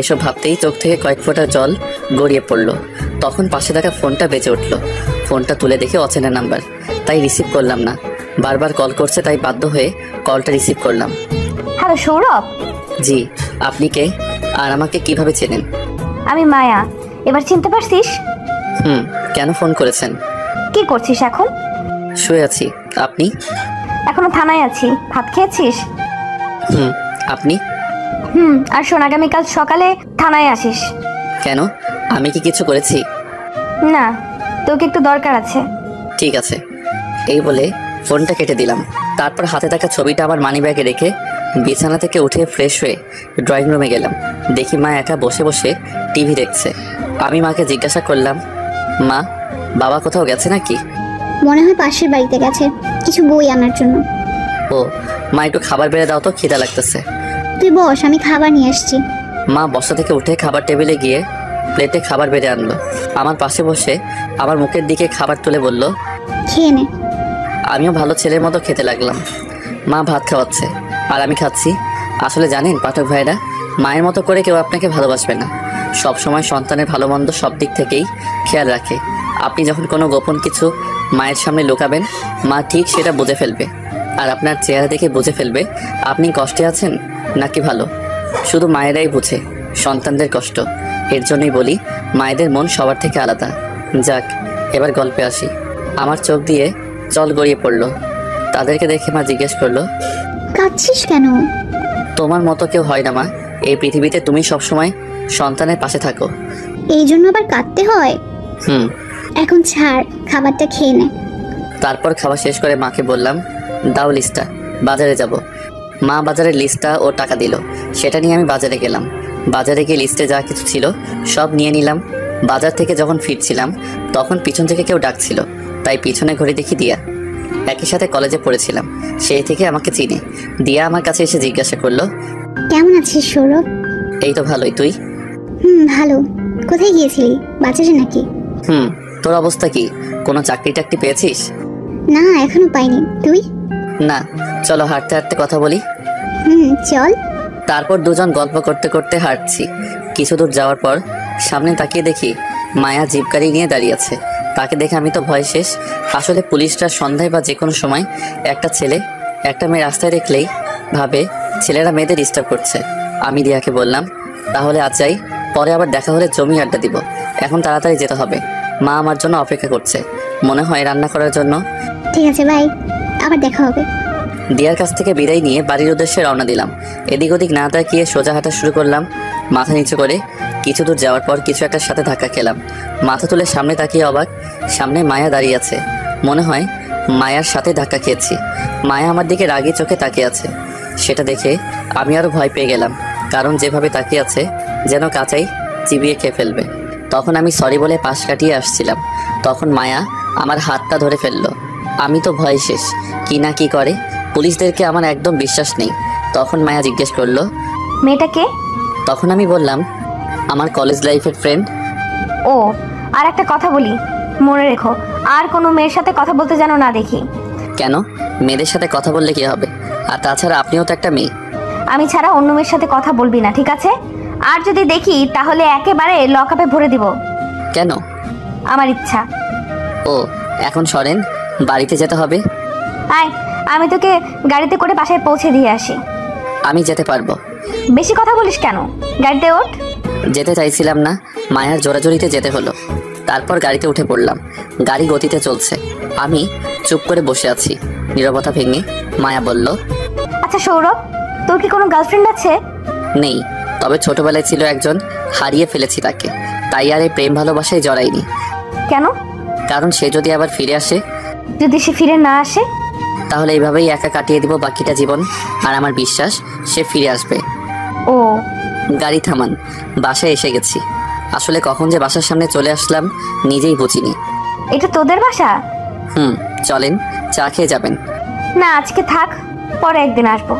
এসব ভাবতেই চোখ থেকে কয়েক ফোঁটা জল গড়িয়ে পড়লো। তখন পাশে থাকা ফোনটা বেজে উঠলো। ফোনটা তুলে দেখে অচেনা নাম্বার, তাই রিসিভ করলাম না। বারবার কল করছে, তাই বাধ্য হয়ে কলটা রিসিভ করলাম। হ্যালো সৌরভ। জি, আপনি কে আর আমাকে কিভাবে চেনেন? আমি মায়া, এবার চিনতে পারছিস? কেন ফোন করেছেন? কি করছিস এখন? শুয়ে আছি। আপনি? এখনো থানায় আছি। ভাত খেয়েছিস? আপনি? আর শোন, আগামীকাল সকালে থানায় আসিস। কেন, আমি কি কিছু করেছি? না, তোকে একটু দরকার আছে। ঠিক আছে। এই বলে ফোনটা কেটে দিলাম। তারপর হাতে থাকা ছবিটা আমার মানি ব্যাগে রেখে বিছানা থেকে উঠে ফ্রেশ হয়ে ড্রয়িং রুমে গেলাম। দেখি মা একা বসে বসে টিভি দেখছে। আমি মাকে জিজ্ঞাসা করলাম, মা বাবা কোথাও গেছে নাকি? মনে হয় পাশের বাড়িতে গেছে কিছু বই আনার জন্য। ও মা, একটু খাবার বেড়ে দাও তো, খিদা লাগতেছে। তুই বস, আমি খাবার নিয়ে আসছি। মা বসা থেকে উঠে খাবার টেবিলে গিয়ে প্লেটে খাবার বেড়ে আনলো। আমার পাশে বসে আমার মুখের দিকে খাবার তুলে বলল, খেয়ে নে। আমিও ভালো ছেলের মতো খেতে লাগলাম। মা ভাত খাওয়াচ্ছে আর আমি খাচ্ছি। আসলে জানেন পাঠক ভাইরা, মায়ের মতো করে কেউ আপনাকে ভালোবাসবে না। সব সময় সন্তানের ভালো মন্দ সব দিক থেকেই খেয়াল রাখে। আপনি যখন কোনো গোপন কিছু মায়ের সামনে লুকাবেন, মা ঠিক সেটা বুঝে ফেলবে। আর আপনার চেহারা দেখে বুঝে ফেলবে আপনি কষ্টে আছেন নাকি ভালো। শুধু মায়েরাই বুঝে সন্তানদের কষ্ট। এর জন্যই বলি, মায়েদের মন সবার থেকে আলাদা। যাক, এবার গল্পে আসি। আমার চোখ দিয়ে জল গড়িয়ে পড়লো। তাদেরকে দেখে মা জিজ্ঞেস করলো, কাঁদছিস কেন? তোমার মতো কেউ হয় না মা। এই পৃথিবীতে তুমি সবসময় সন্তানের পাশে থাকো। এই জন্য আবার কাঁদতে হয়? হুম। এখন ছাড়, খাবারটা খেয়ে নে। তারপর খাওয়া শেষ করে মাকে বললাম, দাও লিস্টটা, বাজারে যাব। মা বাজারের লিস্টটা ও টাকা দিল। সেটা নিয়ে আমি বাজারে গেলাম। বাজারে গিয়ে লিস্টে যা কিছু ছিল সব নিয়ে নিলাম। বাজার থেকে যখন ফিরছিলাম তখন পিছন থেকে কেউ ডাকছিল, তাই পিছনে ঘুরে দেখি দিয়া। একই সাথে কলেজে পড়েছিলাম, সেই থেকে আমাকে চিনে। দিয়া আমার কাছে এসে জিজ্ঞাসা করলো, কেমন আছিস সৌরভ? এই তো ভালোই, তুই? ভালো। কোথায় গিয়েছিলি, বাজারে নাকি? তোর অবস্থা কি? কোনো চাকরি টাকরি পেয়েছিস? না, এখনো পাইনি। তুই? না। চলো হাঁটতে হাঁটতে কথা বলি। চল। তারপর দুজন গল্প করতে করতে হাঁটছি। কিছু দূর যাওয়ার পর সামনে তাকিয়ে দেখি মায়া জিপ গাড়ি নিয়ে দাঁড়িয়ে আছে। তাকে দেখে আমি তো ভয় শেষ। আসলে পুলিশরা সন্ধ্যায় বা যে কোনো সময় একটা ছেলে একটা মেয়ে রাস্তায় দেখলেই ভাবে ছেলেরা মেয়েদের ডিস্টার্ব করছে। আমি দিয়াকে বললাম, তাহলে আজ যাই, পরে আবার দেখা হলে জমি আড্ডা দিব। এখন তাড়াতাড়ি যেতে হবে, মা আমার জন্য অপেক্ষা করছে, মনে হয় রান্না করার জন্য। ঠিক আছে, বাই, আবার দেখা হবে। দিয়ার কাছ থেকে বিদায় নিয়ে বাড়ির উদ্দেশ্যে রওনা দিলাম। এদিক ওদিক না তাকিয়ে সোজা হাঁটা শুরু করলাম, মাথা নিচু করে। কিছু দূর যাওয়ার পর কিছু একটার সাথে ধাক্কা খেলাম। মাথা তুলে সামনে তাকিয়ে অবাক, সামনে মায়া দাঁড়িয়ে আছে। মনে হয় মায়ার সাথে ধাক্কা খেয়েছি। মায়া আমার দিকে রাগি চোখে তাকিয়ে আছে। সেটা দেখে আমি আরও ভয় পেয়ে গেলাম, কারণ যেভাবে তাকিয়ে আছে যেন কাঁচাই চিবিয়ে খেয়ে ফেলবে। তখন আমি সরি বলে পাশ কাটিয়ে আসছিলাম, তখন মায়া আমার হাতটা ধরে ফেললো। আমি তো ভয় শেষ, কি না কি করে। পুলিশদেরকে আমার একদম বিশ্বাস নেই। তখন মায়া জিজ্ঞেস করলো, মেয়েটাকে? তখন আমি বললাম, আমার কলেজ লাইফের ফ্রেন্ড। ও, আর একটা কথা বলি, মনে রেখো, আর কোনো মেয়ের সাথে কথা বলতে যেন না দেখি। কেন? মেয়েদের সাথে কথা বললে কি হবে? আর তাছাড়া আপনিও তো একটা মেয়ে। আমি ছাড়া অন্য মেয়ের সাথে কথা বলবি না, ঠিক আছে? আর যদি দেখি তাহলে একেবারে লকআপে ভরে দিব। কেন? আমার ইচ্ছা। ও, এখন সরেন, বাড়িতে যেতে হবে। আয়, আমি তোকে গাড়িতে করে বাসায় পৌঁছে দিয়ে আসি। আমি যেতে পারবো। বেশি কথা বলিস কেন, গাড়িতে ওঠ। যেতে চাইছিলাম না, মায়ার জোরাজোরিতে যেতে হলো। তারপর গাড়িতে উঠে পড়লাম। গাড়ি গতিতে চলছে, আমি চুপ করে বসে আছি। নীরবতা ভেঙে মায়া বলল, আচ্ছা সৌরভ, তোর কি কোনো গার্লফ্রেন্ড আছে? নেই, তবে ছোটবেলায় ছিল একজন, হারিয়ে ফেলেছি তাকে। তাই আর এই প্রেম ভালোবাসায় জড়াইনি। কেন? কারণ সে যদি আবার ফিরে আসে। যদি সে ফিরে না আসে? তাহলে এইভাবেই একা কাটিয়ে দিব বাকিটা জীবন। আর আমার বিশ্বাস সে ফিরে আসবে। ও। গাড়ি থামান, বাসায় এসে গেছি। আসলে কখন যে বাসার সামনে চলে আসলাম নিজেই বুঝিনি। এটা তোদের বাসা? চলেন, চা খেয়ে যাবেন। না, আজকে থাক, পরে একদিন আসবো।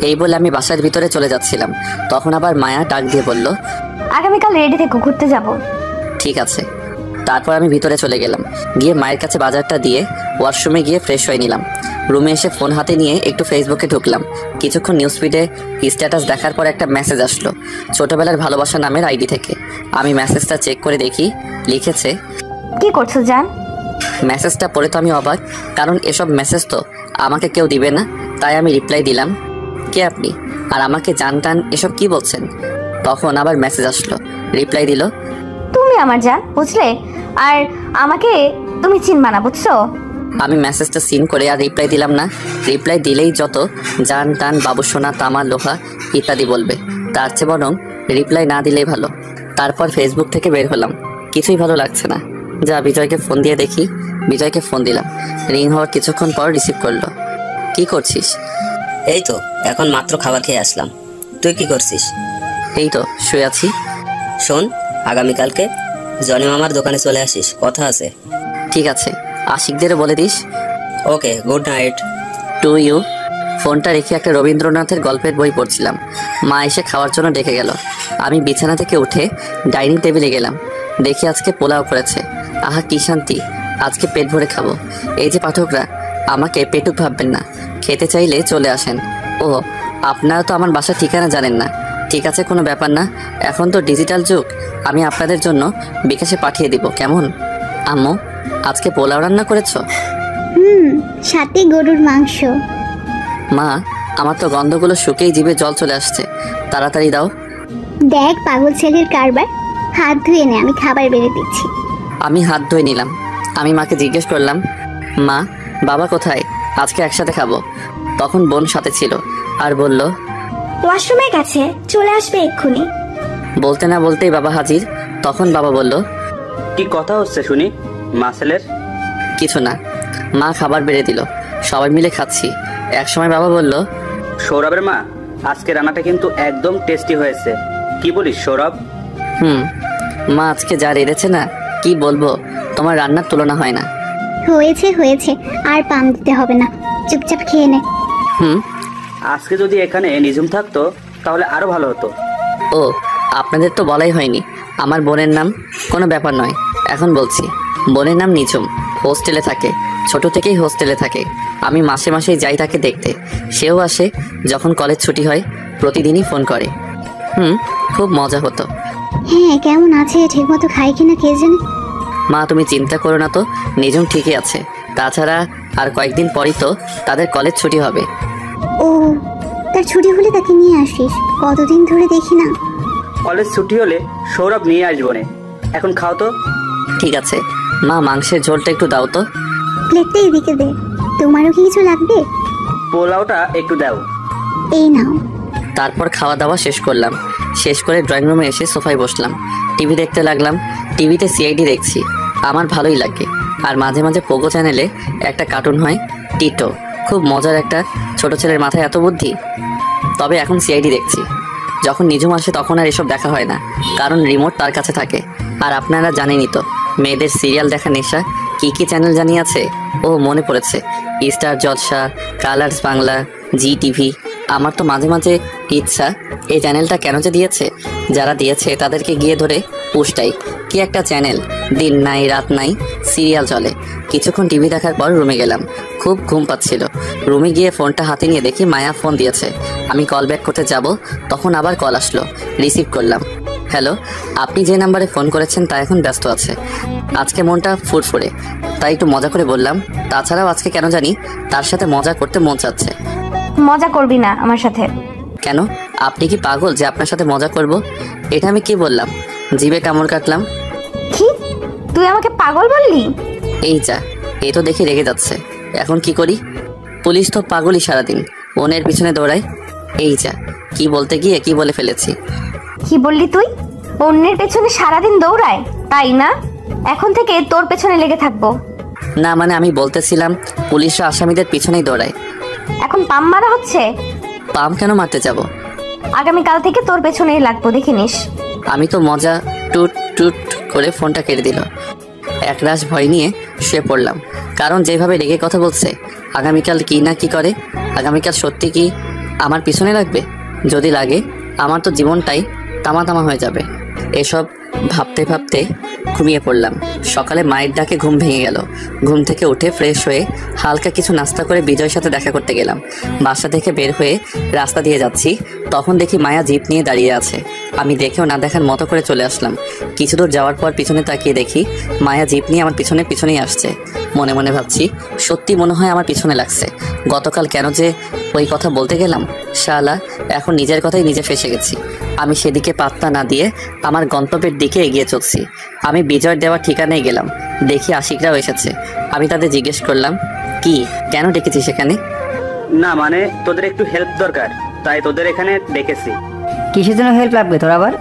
এই বলে আমি বাসার ভিতরে চলে যাচ্ছিলাম, তখন আবার মায়া ডাক দিয়ে বলল, আগামীকাল রেডি থেকে ঘুরতে যাব। ঠিক আছে। তারপর আমি ভিতরে চলে গেলাম। গিয়ে মায়ের কাছে বাজারটা দিয়ে ওয়াশরুমে গিয়ে ফ্রেশ হয়ে নিলাম। রুমে এসে ফোন হাতে নিয়ে একটু ফেসবুকে ঢুকলাম। কিছুক্ষণ নিউজ ফিডে স্ট্যাটাস দেখার পর একটা মেসেজ আসলো ছোটবেলার ভালোবাসা নামের আইডি থেকে। আমি মেসেজটা চেক করে দেখি লিখেছে, কি করছো জান? মেসেজটা পড়ে তো আমি অবাক, কারণ এসব মেসেজ তো আমাকে কেউ দিবে না। তাই আমি রিপ্লাই দিলাম, কে আপনি, আর আমাকে জান টান এসব কি বলছেন? তখন আবার মেসেজ আসলো, রিপ্লাই দিল, তুমি আমার জান, বুঝলে? আর আমাকে তুমি চিনবা না, বুঝছো? আমি মেসেজটা সিন করে আর রিপ্লাই দিলাম না। রিপ্লাই দিলেই যত জান টান বাবুসোনা তামা লোহা ইত্যাদি বলবে, তার চেয়ে বরং রিপ্লাই না দিলেই ভালো। তারপর ফেসবুক থেকে বের হলাম, কিছুই ভালো লাগছে না। যা বিজয়কে ফোন দিয়ে দেখি। বিজয়কে ফোন দিলাম, রিং হওয়ার কিছুক্ষণ পর রিসিভ করলো। কি করছিস? এই তো এখন মাত্র খাবার খেয়ে আসলাম। তুই কি করছিস? এই তো শুয়ে আছি। শোন, আগামীকালকে জনি মামার দোকানে চলে আসিস, কথা আছে। ঠিক আছে, আশিকদেরও বলে দিস। Okay, good night. To you. ফোনটা রেখে একটা রবীন্দ্রনাথের গল্পের বই পড়ছিলাম। মা এসে খাওয়ার জন্য ডেকে গেল। আমি বিছানা থেকে উঠে ডাইনিং টেবিলে গেলাম। দেখি আজকে পোলাও করেছে। আহা কি শান্তি, আজকে পেট ভরে খাবো। এই যে পাঠকরা, আমাকে পেটুক ভাববেন না, খেতে চাইলে চলে আসেন। ও, আপনারা তো আমার বাসার ঠিকানা জানেন না। ঠিক আছে, কোনো ব্যাপার না, এখন তো ডিজিটাল যুগ, আমি আপনাদের জন্য বিকাশে পাঠিয়ে দিব, কেমন? আম্মু, আজকে পোলাও রান্না করেছো? সাথে গরুর মাংস। মা, আমার তো গন্ধগুলো শুকেই জিভে জল চলে আসছে, তাড়াতাড়ি দাও। দেখ পাগল ছেলের কারবার, হাত ধুয়ে নে, আমি খাবার বেড়ে দিচ্ছি। আমি হাত ধুয়ে নিলাম। আমি মাকে জিজ্ঞেস করলাম, মা, বাবা কোথায়? আজকে একসাথে খাবো। তখন বোন সাথে ছিল আর বলল, ওয়াশরুমে গেছে, চলে আসবে এক্ষুনি। বলতে না বলতেই বাবা হাজির। তখন বাবা বলল, কি কথা হচ্ছে শুনি মাসেলের? কিছু না। মা খাবার বেড়ে দিল, সবাই মিলে খাচ্ছি। একসময় বাবা বলল, সৌরভের মা, আজকে রান্নাটা কিন্তু একদম টেস্টি হয়েছে। কি বলিস সৌরভ? মা আজকে যা রেঁধেছে না, কি বলবো, তোমার রান্নার তুলনা হয় না। হয়েছে হয়েছে, আর পাম দিতে হবে না, চুপচাপ খেয়ে নে। আজকে যদি এখানে নিঝুম থাকতো তাহলে আরো ভালো হতো। ও, আপনাদের তো বলাই হয়নি আমার বোনের নাম। কোনো ব্যাপার নয়, এখন বলছি। বোনের নাম নিঝুম, হোস্টেলে থাকে, ছোট থেকেই হোস্টেলে থাকে। আমি মাসে মাসেই যাই তাকে দেখতে, সেও আসে যখন কলেজ ছুটি হয়। প্রতিদিনই ফোন করে। খুব মজা হতো। হ্যাঁ, কেমন আছে, ঠিক মতো খাই কিনা কে জানে। মা, তুমি চিন্তা করো না তো, নিঝুম ঠিকই আছে। তাছাড়া আর কয়েকদিন পরই তো তাদের কলেজ ছুটি হবে। ও, তার ছুটি হলে তাকে নিয়ে আসিস, কতদিন ধরে দেখি না। কলেজ ছুটি হলে সৌরভ নিয়ে আসবো নে। এখন খাও তো। ঠিক আছে মা, মাংসের ঝোলটা একটু দাও তো। প্লেটটা এদিকে দে, তোমারও কি কিছু লাগবে? পোলাওটা একটু দাও। এই নাও। তারপর খাওয়া দাওয়া শেষ করলাম। শেষ করে ড্রয়িং রুমে এসে সোফায় বসলাম, টিভি দেখতে লাগলাম। টিভিতে সিআইডি দেখছি, আমার ভালোই লাগে। আর মাঝে মাঝে পোগো চ্যানেলে একটা কার্টুন হয়, টিটো। খুব মজার একটা ছোট ছেলের মাথায় এত বুদ্ধি। তবে এখন সিআইডি দেখছি। যখন নিঝুম আসে তখন আর এসব দেখা হয় না, কারণ রিমোট তার কাছে থাকে। আর আপনারা জানেনই তো, মেয়েদের সিরিয়াল দেখা নেশা। কি কি চ্যানেল জানি আছে? ও, মনে পড়েছে, স্টার জলসা, কালার্স বাংলা, জি টিভি। আমার তো মাঝে মাঝে ইচ্ছা, এই চ্যানেলটা কেন যে দিয়েছে, যারা দিয়েছে তাদেরকে গিয়ে ধরে পুষ্টাই। কি একটা চ্যানেল, দিন নাই রাত নাই, সিরিয়াল চলে। কিছুক্ষণ টিভি দেখার পর রুমে গেলাম, খুব ঘুম পাচ্ছিল। রুমে গিয়ে ফোনটা হাতে নিয়ে দেখি মায়া ফোন দিয়েছে। আমি কল ব্যাক করতে যাব, তখন আবার কল আসলো। রিসিভ করলাম। হ্যালো, আপনি যে নাম্বারে ফোন করেছেন তা এখন ব্যস্ত আছে। আজকে মনটা ফুরফুরে, তাই একটু মজা করে বললাম। তাছাড়াও আজকে কেন জানি তার সাথে মজা করতে মন চাচ্ছে। মজা করবি না আমার সাথে? কেন, আপনি কি পাগল যে আপনার সাথে মজা করব? এটা আমি কি বললাম? জিভে কামড় কাটলাম। কি, তুই আমাকে পাগল বললি? এই যা, এ তো দেখি রেগে যাচ্ছে। এখন কি করি? পুলিশ তো পাগলই, সারাদিন ওনের পিছনে দৌড়ায়। এই যা, কি বলতে গিয়ে কি বলে ফেলেছি। কি বললি তুই? অন্যের পেছনে সারাদিন দৌড়ায়, তাই না? এখন থেকে তোর পেছনে লেগে থাকবো। না মানে আমি বলতেছিলাম, পুলিশরা আসামিদের পিছনেই দৌড়ায়। এখন পাম মারা হচ্ছে? পাম কেন মারতে যাব? আগামীকাল থেকে তোর পেছনেই লাগবো, দেখে নিস। আমি তো মজা টুট টুট করে ফোনটা কেটে দিল। একরাশ ভয় নিয়ে শুয়ে পড়লাম, কারণ যেভাবে রেগে কথা বলছে, আগামীকাল কি না কি করে। আগামীকাল সত্যি কি আমার পিছনে লাগবে? যদি লাগে, আমার তো জীবনটাই তামা তামা হয়ে যাবে। এসব ভাবতে ভাবতে ঘুমিয়ে পড়লাম। সকালে মায়ের ডাকে ঘুম ভেঙে গেল। ঘুম থেকে উঠে ফ্রেশ হয়ে হালকা কিছু নাস্তা করে বিজয়ের সাথে দেখা করতে গেলাম। বাসা থেকে বের হয়ে রাস্তা দিয়ে যাচ্ছি, তখন দেখি মায়া জিপ নিয়ে দাঁড়িয়ে আছে। আমি দেখেও না দেখার মতো করে চলে আসলাম। কিছু দূর যাওয়ার পর পিছনে তাকিয়ে দেখি মায়া জিপ নিয়ে আমার পিছনেই আসছে। মনে মনে ভাবছি, সত্যি মনে হয় আমার পিছনে লাগছে। গতকাল কেন যে ওই কথা বলতে গেলাম, শালা এখন নিজের কথাই নিজে ফেসে গেছি। আমি সেদিকে পাত্তা না দিয়ে আমার গন্তব্যের দিকে এগিয়ে চলছি। আমি বিজয়ের দেওয়া ঠিকানায় গেলাম, দেখি আশিকরাও এসেছে। আমি তাদের জিজ্ঞেস করলাম, কি, কেন ডেকেছি সেখানে? না মানে তোদের একটু হেল্প দরকার, তাই তোদের এখানে ডেকেছি। কিসের জন্য হেল্প লাগবে তোর আবার?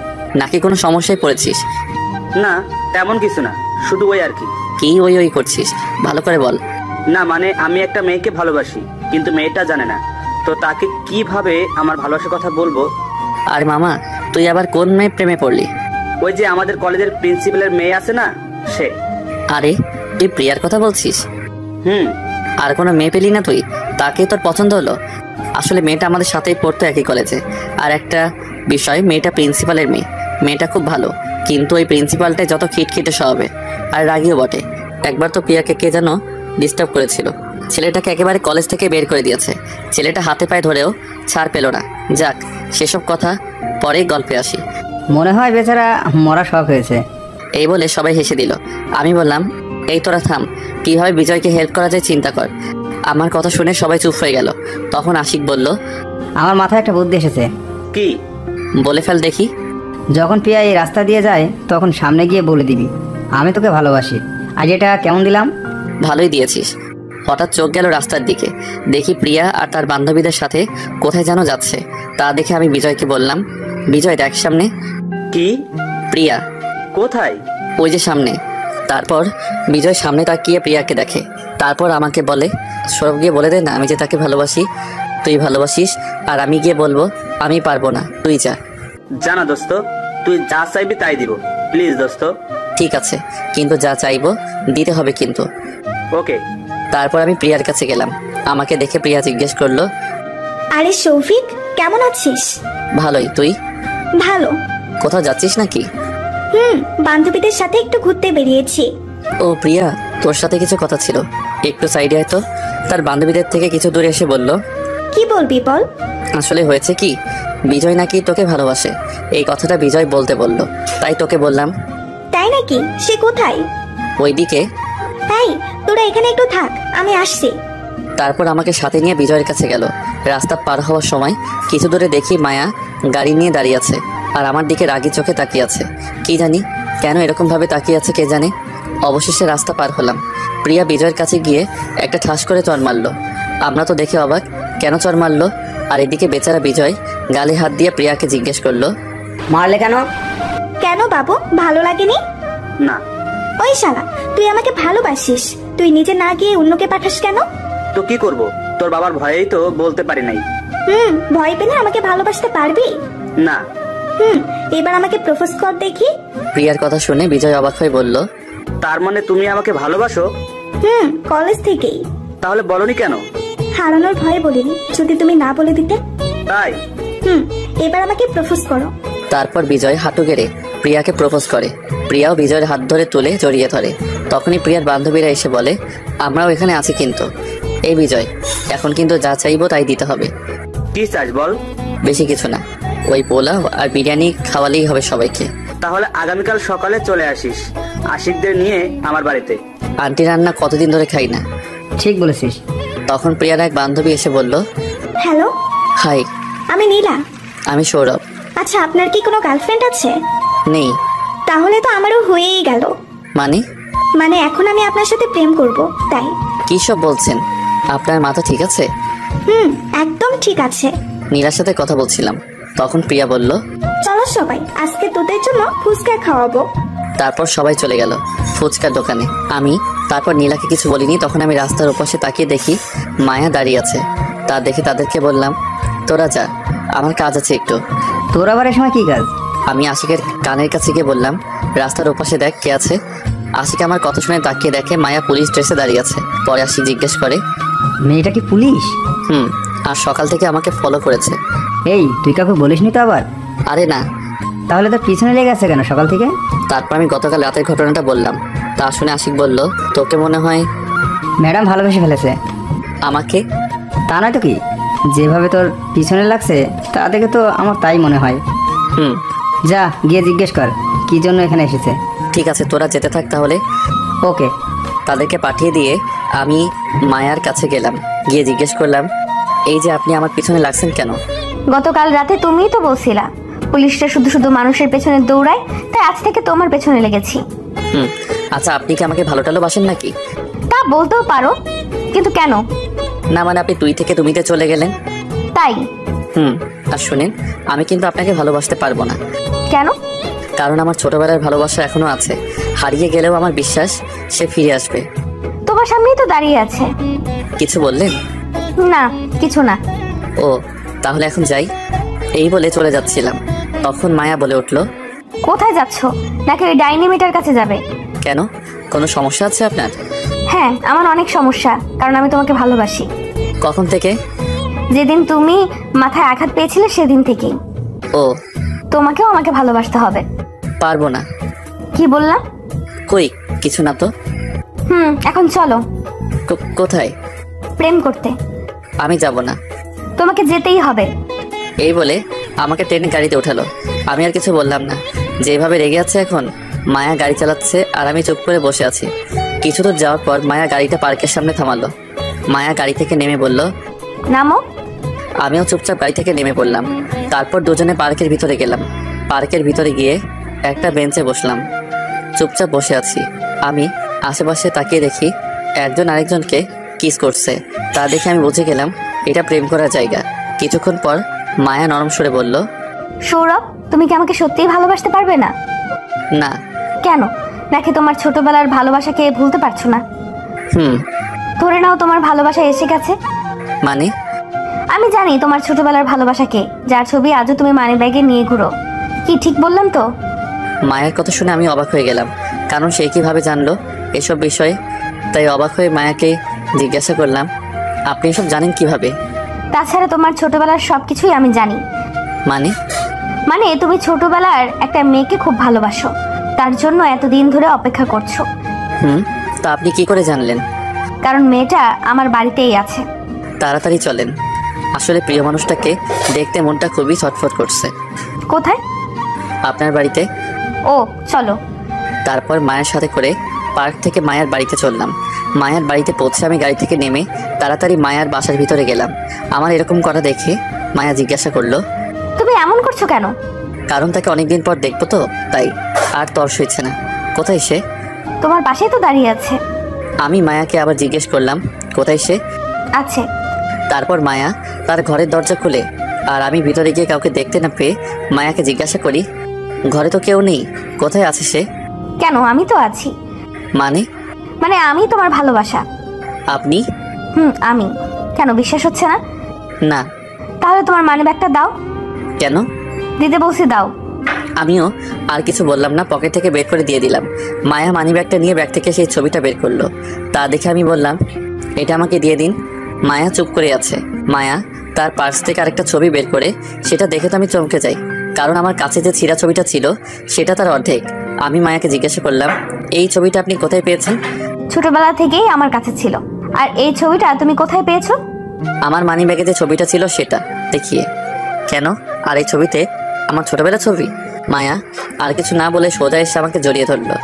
নাকি কোনো সমস্যায় পড়েছিস? না তেমন কিছু না, শুধু ওই আর কি। কি ওই করছিস, ভালো করে বল। না মানে আমি একটা মেয়েকে ভালোবাসি, কিন্তু মেয়েটা জানে না, তো তাকে কিভাবে আমার ভালোবাসার কথা বলবো। আর মামা, তুই আবার কোন মেয়ে প্রেমে পড়লি? ওই যে আমাদের কলেজের প্রিন্সিপালের মেয়ে আছে না, সে। আরে, তুই প্রিয়ার কথা বলছিস? আর কোনো মেয়ে পেলি না তুই? তাকে তোর পছন্দ হলো? আসলে মেয়েটা আমাদের সাথেই পড়তো একই কলেজে। আর একটা বিষয়, মেয়েটা প্রিন্সিপালের মেয়ে। মেয়েটা খুব ভালো, কিন্তু ওই প্রিন্সিপালটাই যত খিটখিটে স্বভাবে আর রাগিও বটে। একবার তো প্রিয়াকে কে যেন ডিস্টার্ব করেছিল, ছেলেটাকে একেবারে কলেজ থেকে বের করে দিয়েছে। ছেলেটা হাতে পায়ে ধরেও ছাড় পেল না। যাক, সেসব কথা পরেই গল্পে আসি। মনে হয় বেচারা মরা শখ হয়েছে। এই বলে সবাই হেসে দিল। আমি বললাম, এই তোরা থাম, কিভাবে বিজয়কে হেল্প করা যায় চিন্তা কর। আমার কথা শুনে সবাই চুপ হয়ে গেল। তখন আশিক বলল, আমার মাথায় একটা বুদ্ধি এসেছে। কি? বলে ফেল দেখি। যখন প্রিয়া এই রাস্তা দিয়ে যায় তখন সামনে গিয়ে বলে দিবি আমি তোকে ভালোবাসি। আর এটা কেমন দিলাম? ভালোই দিয়েছিস। হঠাৎ চোখ গেল রাস্তার দিকে। দেখি প্রিয়া আর তার বান্ধবীদের সাথে কোথায় যেন যাচ্ছে। তা দেখে আমি বিজয়কে বললাম, বিজয় দেখ সামনে। কি? প্রিয়া। কোথায়? ওই যে সামনে। তারপর বিজয় সামনে তাকিয়ে প্রিয়াকে দেখে। তারপর আমাকে বলে, সৌরভ গিয়ে বলে দে না আমি যে তাকে ভালোবাসি, তুই ভালোবাসিস। আর আমি গিয়ে বলবো, আমি পারবো না, তুই যা। জানা দোস্ত, তুই যা চাইবি তাই দিব, প্লিজ দোস্ত। ঠিক আছে, কিন্তু যা চাইবো দিতে হবে কিন্তু। ওকে। তারপর আমি প্রিয়ার কাছে গেলাম। আমাকে দেখে প্রিয়া জিজ্ঞেস করলো, আরে শৌভিক, কেমন আছিস? ভালোই, তুই? ভালো। কোথাও যাচ্ছিস নাকি? বান্ধবীদের সাথে একটু ঘুরতে বেরিয়েছি। ও প্রিয়া, তোর সাথে কিছু কথা ছিল, একটু সাইডে আয় তো। তার বান্ধবীদের থেকে কিছু দূরে এসে বলল, কি বলবি বল। আসলে হয়েছে কি, বিজয় নাকি তোকে ভালোবাসে। এই কথাটা বিজয় বলতে বলল, তাই তোকে বললাম। তাই নাকি? সে কোথায়? ওইদিকে। তাই, তোরা এখানে একটু থাক, আমি আসছি। তারপর আমাকে সাথে নিয়ে বিজয়ের কাছে গেল। রাস্তা পার হওয়ার সময় কিছু দূরে দেখি মায়া গাড়ি নিয়ে দাঁড়িয়ে আছে আর আমার দিকে রাগি চোখে তাকিয়ে আছে। কি জানি কেন এরকম ভাবে তাকিয়ে আছে, কে জানে। অবশেষে রাস্তা পার হলাম। প্রিয়া বিজয়ের কাছে গিয়ে একটা ঠাস করে চড় মারলো। আমরা তো দেখে অবাক, কেন চড় মারলো। আর এদিকে বেচারা বিজয় গালে হাত দিয়ে প্রিয়াকে জিজ্ঞেস করলো, মারলে কেন? কেন বাবু, ভালো লাগেনি? না। ওই শালা, তুই আমাকে ভালোবাসিস, তুই নিজে না গিয়ে অন্যকে পাঠাস কেন? তো কি করব, তোর বাবার ভয়েই তো বলতে পারি নাই। ভয় পেলে আমাকে ভালোবাসতে পারবি না। এবার আমাকে প্রপোজ কর দেখি। প্রিয়ার কথা শুনে বিজয় অবাক হয়ে বলল, তার মানে তুমি আমাকে ভালোবাসো? কলেজ থেকেই। তাহলে বলনি কেন? হারানোর ভয়ে বলিনি, যদি তুমি না বলে দিতে। তাই? এবার আমাকে প্রপোজ করো। তারপর বিজয় হাঁটু গেড়ে প্রিয়াকে প্রপোজ করে। প্রিয়াও বিজয়ের হাত ধরে তুলে জড়িয়ে ধরে। তখনই প্রিয়ার বান্ধবীরা এসে বলে, আমরাও এখানে আছি কিন্তু। এই বিজয়, এখন কিন্তু যা চাইবো তাই দিতে হবে। কি চাস বল? বেশি কিছু না, ওই পোলাও আর বিরিয়ানি খাওয়ালেই হবে সবাইকে। তাহলে আগামীকাল সকালে চলে আসিস আশিকদের নিয়ে আমার বাড়িতে। আন্টি রান্না কতদিন ধরে খাই না। ঠিক বলেছিস। তখন প্রিয়ার এক বান্ধবী এসে বলল, হ্যালো, হাই, আমি নীলা। আমি সৌরভ। আচ্ছা, আপনার কি কোনো গার্লফ্রেন্ড আছে? নেই। তাহলে তো আমারও হয়েই গেল। মানে এখন আমি আপনার সাথে প্রেম করব, তাই। কি সব বলছেন? আপনার মাথা ঠিক আছে? একদম ঠিক আছে। নীলার সাথে কথা বলছিলাম। তখন প্রিয়া বলল, চলো সবাই, আজকে তোদের জন্য ফুচকা খাওয়াবো। তারপর সবাই চলে গেল ফুচকার দোকানে। তারপর নীলাকে কিছু বলিনি। তখন আমি রাস্তার ওপাশে তাকিয়ে দেখি মায়া দাঁড়িয়ে আছে। তা দেখে তাদেরকে বললাম, তোরা যা, আমার কাজ আছে একটু। তোর আবার এই সময় কি কাজ? আমি আশিকের কানের কাছে গিয়ে বললাম, রাস্তার ওপাশে দেখ কে আছে। আশিক আমার কথা শুনে তাকিয়ে দেখে মায়া পুলিশ ড্রেসে দাঁড়িয়ে আছে। পরে আশিক জিজ্ঞেস করে, মেয়েটা কি পুলিশ? আর সকাল থেকে আমাকে ফলো করেছে। এই, তুই কাউকে বলিসনি তো আবার? আরে না। তাহলে তোর পিছনে লেগে আছে কেন সকাল থেকে? তারপর আমি গতকাল রাতের ঘটনাটা বললাম। তা শুনে আশিক বলল, তোকে মনে হয় ম্যাডাম ভালোবেসে ফেলেছে। আমাকে? তা নয় তো কি, যেভাবে তোর পিছনে লাগছে তা দেখে তো আমার তাই মনে হয়। যা গিয়ে জিজ্ঞেস কর কি জন্য এখানে এসেছে। ঠিক আছে, তোরা যেতে থাক তাহলে। ওকে। তাদেরকে পাঠিয়ে দিয়ে আমি মায়ার কাছে গেলাম। গিয়ে জিজ্ঞেস করলাম, এই যে আপনি আমার পিছনে লাগছেন কেন? গতকাল রাতে তুমিই তো বলছিলা পুলিশরা শুধু শুধু মানুষের পেছনে দৌড়ায়, তাই আজ থেকে তোমার পেছনে লেগেছি। আচ্ছা, আপনি কি আমাকে ভালো টালো বাসেন নাকি? তা বলতেও পারো, কিন্তু কেন? না মানে আপনি তুই থেকে তুমিতে চলে গেলেন তাই। আর শুনেন, আমি কিন্তু আপনাকে ভালোবাসতে পারবো না। কেন? কারণ আমার ছোটবেলার ভালোবাসা এখনো আছে। হারিয়ে গেলেও আমার বিশ্বাস সে ফিরে আসবে। তোমার সামনেই তো দাঁড়িয়ে আছে। কিছু বললেন? না, কিছু না। ও, তাহলে এখন যাই। এই বলে চলে যাচ্ছিলাম। তখন মায়া বলে উঠলো, কোথায় যাচ্ছ? নাকি ওই ডাইনামিটার কাছে যাবে? কেন, কোনো সমস্যা আছে আপনার? হ্যাঁ, আমার অনেক সমস্যা, কারণ আমি তোমাকে ভালোবাসি। কখন থেকে? যেদিন তুমি মাথায় আঘাত পেয়েছিলে সেদিন থেকেই। ও, তোমাকেও আমাকে ভালোবাসতে হবে। পারবো না। কি বললাম? কই কিছু না তো। এখন চলো। কোথায়? প্রেম করতে। আমি যাব না। তোমাকে যেতেই হবে। এই বলে আমাকে ট্রেনে গাড়িতে ওঠালো। আমি আর কিছু বললাম না। যেভাবে রেগে আছে এখন, মায়া গাড়ি চালাচ্ছে আর আমি চুপ করে বসে আছি। কিছু দূর যাওয়ার পর মায়া গাড়িটা পার্কের সামনে থামালো। মায়া গাড়ি থেকে নেমে বলল, নামো। আমিও চুপচাপ গাড়ি থেকে নেমে পড়লাম। তারপর দুজনে পার্কের ভিতরে গেলাম। পার্কের ভিতরে গিয়ে একটা বেঞ্চে বসলাম। চুপচাপ বসে আছি। আমি আশেপাশে তাকিয়ে দেখি একজন আরেকজনকে কিস করছে। তা দেখে আমি বুঝে গেলাম এটা প্রেম করার জায়গা। কিছুক্ষণ পর মায়া নরম সুরে বলল, সৌরভ, তুমি কি আমাকে সত্যিই ভালোবাসতে পারবে না? না। কেন? নাকি তোমার ছোটবেলার ভালোবাসাকে ভুলতে পারছো না? ধরে নাও তোমার ভালোবাসা এসে গেছে। মানে? আমি জানি তোমার ছোটবেলার ভালোবাসাকে, যার ছবি আজও তুমি মানি ব্যাগে নিয়ে ঘুরো। কি ঠিক বললাম তো? মায়ের কথা শুনে আমি অবাক হয়ে গেলাম, কারণ সে কিভাবে জানলো এসব বিষয়ে। তাই অবাক হয়ে মায়াকে জিজ্ঞাসা করলাম, আপনি এসব জানেন কিভাবে? তাছাড়া তোমার ছোটবেলার সবকিছুই আমি জানি। মানে তুমি ছোটবেলার একটা মেয়েকে খুব ভালোবাসো, তার জন্য এতদিন ধরে অপেক্ষা করছো। তা আপনি কি করে জানলেন? কারণ মেয়েটা আমার বাড়িতেই আছে। তাড়াতাড়ি চলেন, আসলে প্রিয় মানুষটাকে দেখতে মনটা খুবই ছটফট করছে। কোথায়? আপনার বাড়িতে। ও, চলো। তারপর মায়ের সাথে করে পার্ক থেকে মায়ের বাড়িতে চললাম। মায়ের বাড়িতে পৌঁছে আমি গাড়ি থেকে নেমে তাড়াতাড়ি মায়ের বাসার ভিতরে গেলাম। আমার এরকম করা দেখে মায়া জিজ্ঞাসা করলো, তুমি এমন করছো কেন? কারণ তাকে অনেকদিন পর দেখবো তো, তাই। আর তর্স হচ্ছে না। কোথায় সে? তোমার পাশেই তো দাঁড়িয়ে আছে। আমি মায়াকে আবার জিজ্ঞেস করলাম, কোথায় সে? আছে। তারপর মায়া তার ঘরের দরজা খুলে, আর আমি ভিতরে গিয়ে কাউকে দেখতে না পেয়ে মায়াকে জিজ্ঞাসা করি, ঘরে তো কেউ নেই, কোথায় আছে সে? কেন, আমি তো আছি। মানে আমি তোমার ভালোবাসা। আপনি? আমি। কেন বিশ্বাস হচ্ছে না? না। তাহলে তোমার মানি ব্যাগটা দাও। কেন? দিতে বলছি, দাও। আমিও আর কিছু বললাম না, পকেট থেকে বের করে দিয়ে দিলাম। মায়া মানি ব্যাগটা নিয়ে ব্যাগ থেকে সেই ছবিটা বের করলো। তা দেখে আমি বললাম, এটা আমাকে দিয়ে দিন। মায়া চুপ করে আছে। মায়া তার পার্স থেকে আরেকটা ছবি বের করে, সেটা দেখে তো আমি চমকে যাই, কারণ আমার কাছে যে ছিঁড়া ছবিটা ছিল সেটা তার অর্ধেক। আমি মায়াকে জিজ্ঞাসা করলাম, এই ছবিটা আপনি কোথায় পেয়েছেন? ছোটবেলা থেকেই আমার কাছে ছিল। আর এই ছবিটা তুমি কোথায় পেয়েছো? আমার মানি ব্যাগে যে ছবিটা ছিল সেটা দেখিয়ে। কেন? আর এই ছবিতে আমার ছোটবেলার ছবি? মায়া আর কিছু না বলে সোজা এসে আমাকে জড়িয়ে ধরলো।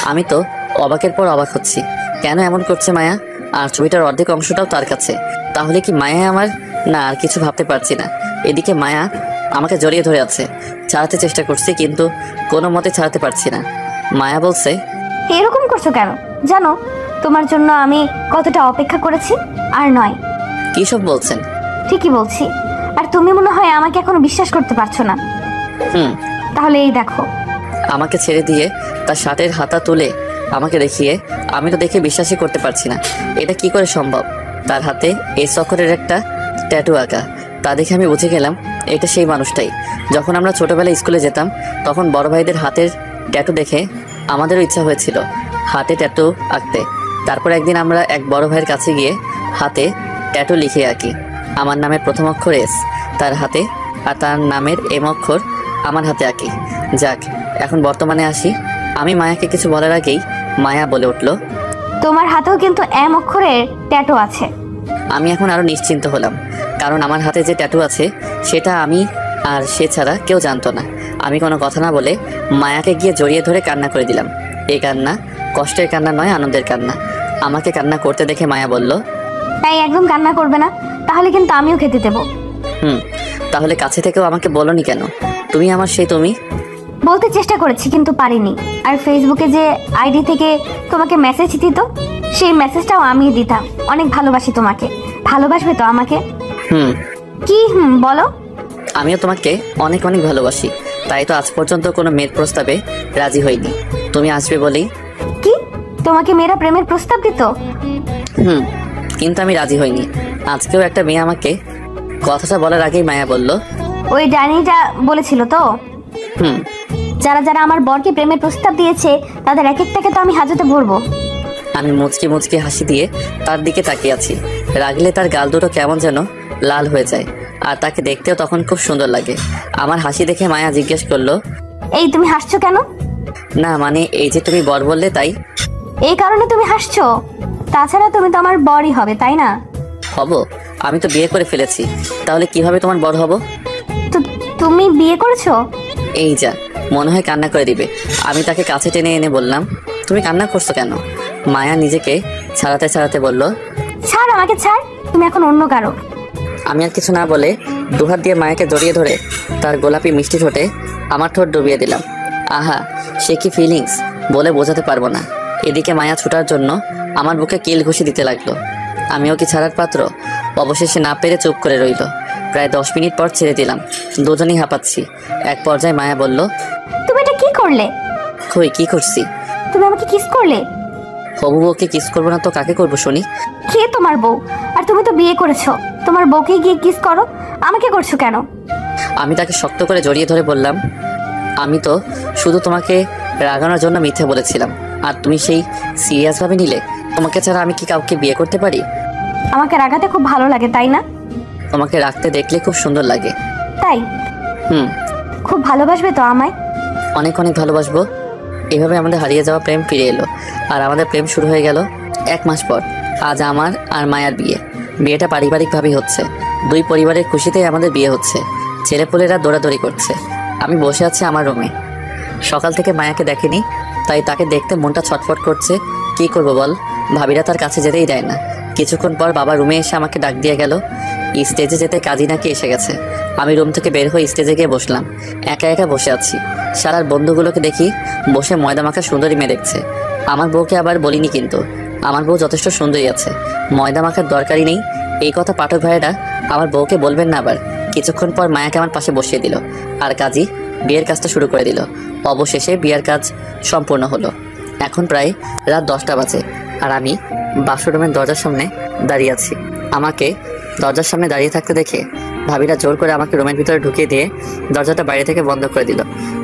আমি তো অবাকের পর অবাক হচ্ছি, কেন এমন করছে মায়া? আর ছবিটার অর্ধেক অংশটাও তার কাছে। তাহলে কি মায়া আমার? না, আর কিছু ভাবতে পারছি না। এদিকে মায়া আমাকে জড়িয়ে ধরে আছে। ছাড়াতে চেষ্টা করছি, কিন্তু কোনো মতে ছাড়াতে পারছি না। মায়া বলছে, এরকম করছো কেন? জানো তোমার জন্য আমি কতটা অপেক্ষা করেছি? আর নয়। কি সব বলছেন? ঠিকই বলছি। আর তুমি মনে হয় আমাকে এখনো বিশ্বাস করতে পারছো না। তাহলে এই দেখো। আমাকে ছেড়ে দিয়ে তার শার্টের হাতা তুলে আমাকে দেখিয়ে, আমি তো দেখে বিশ্বাসই করতে পারছি না। এটা কি করে সম্ভব? তার হাতে এই চক্করের একটা ট্যাটু আঁকা। তা দেখে আমি বুঝে গেলাম এটা সেই মানুষটাই। যখন আমরা ছোটবেলায় স্কুলে যেতাম, তখন বড় ভাইদের হাতের ট্যাটু দেখে আমাদেরও ইচ্ছা হয়েছিল হাতে ট্যাটু আঁকতে। তারপর একদিন আমরা এক বড় ভাইয়ের কাছে গিয়ে হাতে ট্যাটু লিখে আঁকি। আমার নামের প্রথম অক্ষর এস তার হাতে, আর তার নামের এম অক্ষর আমার হাতে আঁকি। যাক, এখন বর্তমানে আসি। আমি মায়াকে কিছু বলার আগেই মায়া বলে উঠল, তোমার হাতেও কিন্তু এম অক্ষরের ট্যাটু আছে। আমি এখন আরো নিশ্চিন্ত হলাম, কারণ আমার হাতে যে ট্যাটু আছে সেটা আমি আর সে ছাড়া কেউ জানতো না। আমি কোনো কথা না বলে মায়াকে গিয়ে জড়িয়ে ধরে কান্না করে দিলাম। এই কান্না কষ্টের কান্না নয়, আনন্দের কান্না। আমাকে কান্না করতে দেখে মায়া বলল, তাই একদম কান্না করবে না, তাহলে কিন্তু আমিও খেতে দেবো। তাহলে কাছে থেকেও আমাকে বলনি কেন? তুমি আমার সেই তুমি। বলতে চেষ্টা করেছি কিন্তু পারিনি। আর ফেসবুকে যে আইডি থেকে তোমাকে মেসেজ দিত, সেই মেসেজটাও আমিই দিতাম। অনেক ভালোবাসি তোমাকে। ভালোবাসবে তো আমাকে? কি বলো? আমিও তোমাকে অনেক অনেক ভালোবাসি। তাই তো আজ পর্যন্ত কোনো মেয়ের প্রস্তাবে রাজি হইনি, তুমি আসবে বলেই। কি? তোমাকে মেয়েরা প্রেমের প্রস্তাব দিত? কিন্তু আমি রাজি হইনি। আজকেও একটা মেয়ে আমাকে কথাটা বলার আগেই মায়া বলল, ওই ডাইনিটা বলেছিল তো? যারা যারা আমার বরকে প্রেমের প্রস্তাব দিয়েছে তাদের এক একটাকে তো আমি হাজতে ভরবো। আমি মুচকি মুচকি হাসি দিয়ে তার দিকে তাকিয়ে আছি। রাগলে তার গাল দুটো কেমন যেন লাল হয়ে যায়, আর তাকে দেখতেও তখন খুব সুন্দর লাগে। আমার হাসি দেখে মায়া জিজ্ঞেস করলো, এই তুমি হাসছো কেন? না মানে এই যে তুমি বর বললে তাই। এই কারণে তুমি হাসছো? তাছাড়া তুমি তো আমার বরই হবে, তাই না? হব? আমি তো বিয়ে করে ফেলেছি, তাহলে কিভাবে তোমার বড় হব? তো তুমি বিয়ে করেছো? এই যা, মনে হয় কান্না করে দিবে। আমি তাকে কাছে টেনে এনে বললাম, তুমি কান্না করছো কেন? মায়া নিজেকে ছাড়াতে ছাড়াতে বলল, ছাড় আমাকে, ছাড়, তুমি এখন অন্য কারো। আমি আর কিছু না বলে দুহাত দিয়ে মায়াকে জড়িয়ে ধরে তার গোলাপি মিষ্টি ঠোঁটে আমার ঠোঁট ডুবিয়ে দিলাম। আহা, সে কি ফিলিংস বলে বোঝাতে পারবো না। এদিকে মায়া ছুটার জন্য আমার বুকে কিল ঘুষি দিতে লাগলো। আমিও কি ছাড়ার পাত্র? অবশেষে না পেরে চুপ করে রইল। প্রায় 10 মিনিট পর ছেড়ে দিলাম। দুজনেই হাঁপাচ্ছি। এক পর্যায়ে মায়া বলল, তুমি এটা কি করলে? কই কি করছি? তুমি আমাকে কিস করলে। হবু বউকে কিস করবো না তো কাকে করবো শুনি? কে তোমার বউ? আর তুমি তো বিয়ে করেছো, তোমার বউকে গিয়ে কিস করো, আমাকে করছো কেন? আমি তাকে শক্ত করে জড়িয়ে ধরে বললাম, আমি তো শুধু তোমাকে রাগানোর জন্য মিথ্যে বলেছিলাম, আর তুমি সেই সিরিয়াসভাবে নিলে? তোমাকে ছাড়া আমি কি কাউকে বিয়ে করতে পারি? আমাকে রাগাতে খুব ভালো লাগে, তাই না? তোমাকে রাখতে দেখলে খুব সুন্দর লাগে। তাই? হুম। খুব ভালোবাসবে তো আমায়? অনেক অনেক ভালোবাসবো। এভাবে আমাদের হারিয়ে যাওয়া প্রেম ফিরে এলো, আর আমাদের প্রেম শুরু হয়ে গেল 1 মাস পর। আজ আমার আর মায়ার বিয়ে। বিয়েটা পারিবারিকভাবেই হচ্ছে। দুই পরিবারের খুশিতেই আমাদের বিয়ে হচ্ছে। ছেলেপুলেরা দৌড়াদৌড়ি করছে। আমি বসে আছি আমার রুমে। সকাল থেকে মায়াকে দেখেনি, তাই তাকে দেখতে মনটা ছটফট করছে। কি করব বল, ভাবিরা তার কাছে যেতেই দেয় না। কিছুক্ষণ পর বাবা রুমে এসে আমাকে ডাক দিয়ে গেল। স্টেজে যেতে কাজী নাকি এসে গেছে। আমি রুম থেকে বের হয়ে স্টেজে গিয়ে বসলাম। একা একা বসে আছি। সারার বন্ধুগুলোকে দেখি বসে ময়দা মাখা সুন্দরী মেয়ে দেখছে। আমার বউকে আবার বলিনি, কিন্তু আমার বউ যথেষ্ট সুন্দরী আছে, ময়দা মাখার দরকারই নেই। এই কথা পাঠক ভাইয়েরা আমার বউকে বলবেন না আবার। কিছুক্ষণ পর মায়াকে আমার পাশে বসিয়ে দিল, আর কাজী বিয়ের কাজটা শুরু করে দিল। অবশেষে বিয়ের কাজ সম্পূর্ণ হলো। এখন প্রায় রাত 10টা বাজে, আর আমি বাথরুমের দরজার সামনে দাঁড়িয়ে আছি। আমাকে দরজার সামনে দাঁড়িয়ে থাকতে দেখে ভাবিরা জোর করে আমাকে রুমের ভিতরে ঢুকিয়ে দিয়ে দরজাটা বাইরে থেকে বন্ধ করে দিল।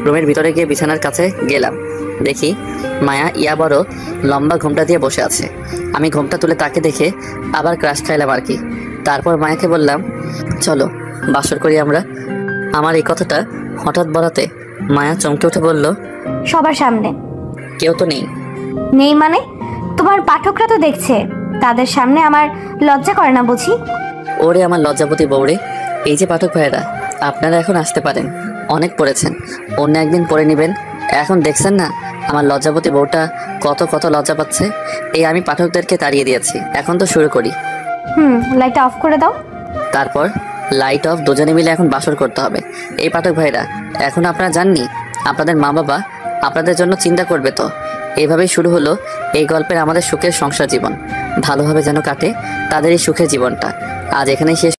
রুমের ভিতরে গিয়ে বিছানার কাছে গেলাম। দেখি মায়া ইয়া বড় লম্বা ঘোমটা দিয়ে বসে আছে। আমি ঘোমটা তুলে তাকে দেখে আবার ক্রাশ খাইলাম আর কি। তারপর মায়াকে বললাম, চলো বাসর করি আমরা। আমার এই কথাটা হঠাৎ বলাতে মায়া চমকে উঠে বলল, সবার সামনে? কেউ তো নেই। নেই মানে? তোমার পাঠকরা তো দেখছে, তাদের সামনে আমার লজ্জা করে না বুঝি? ওরে আমার লজ্জাপতি বউরে, এই যে পাঠক ভাইয়েরা, আপনারা এখন আসতে পারেন। অনেক পড়েছেন, অন্য একদিন পড়ে নেবেন। এখন দেখছেন না আমার লজ্জাপতি বউটা কত কত লজ্জা পাচ্ছে। এই আমি পাঠকদেরকে তাড়িয়ে দিয়েছি, এখন তো শুরু করি। লাইটটা অফ করে দাও। তারপর লাইট অফ, দুজনে মিলে এখন বাসর করতে হবে। এই পাঠক ভাইরা, এখন আপনারা জাননি আপনাদের মা বাবা আপনাদের জন্য চিন্তা করবে তো। এইভাবেই শুরু হলো এই গল্পের আমাদের সুখের সংসার জীবন। ভালোভাবে যেন কাটে তাদের এই সুখের জীবনটা। আজ এখানেই শেষ।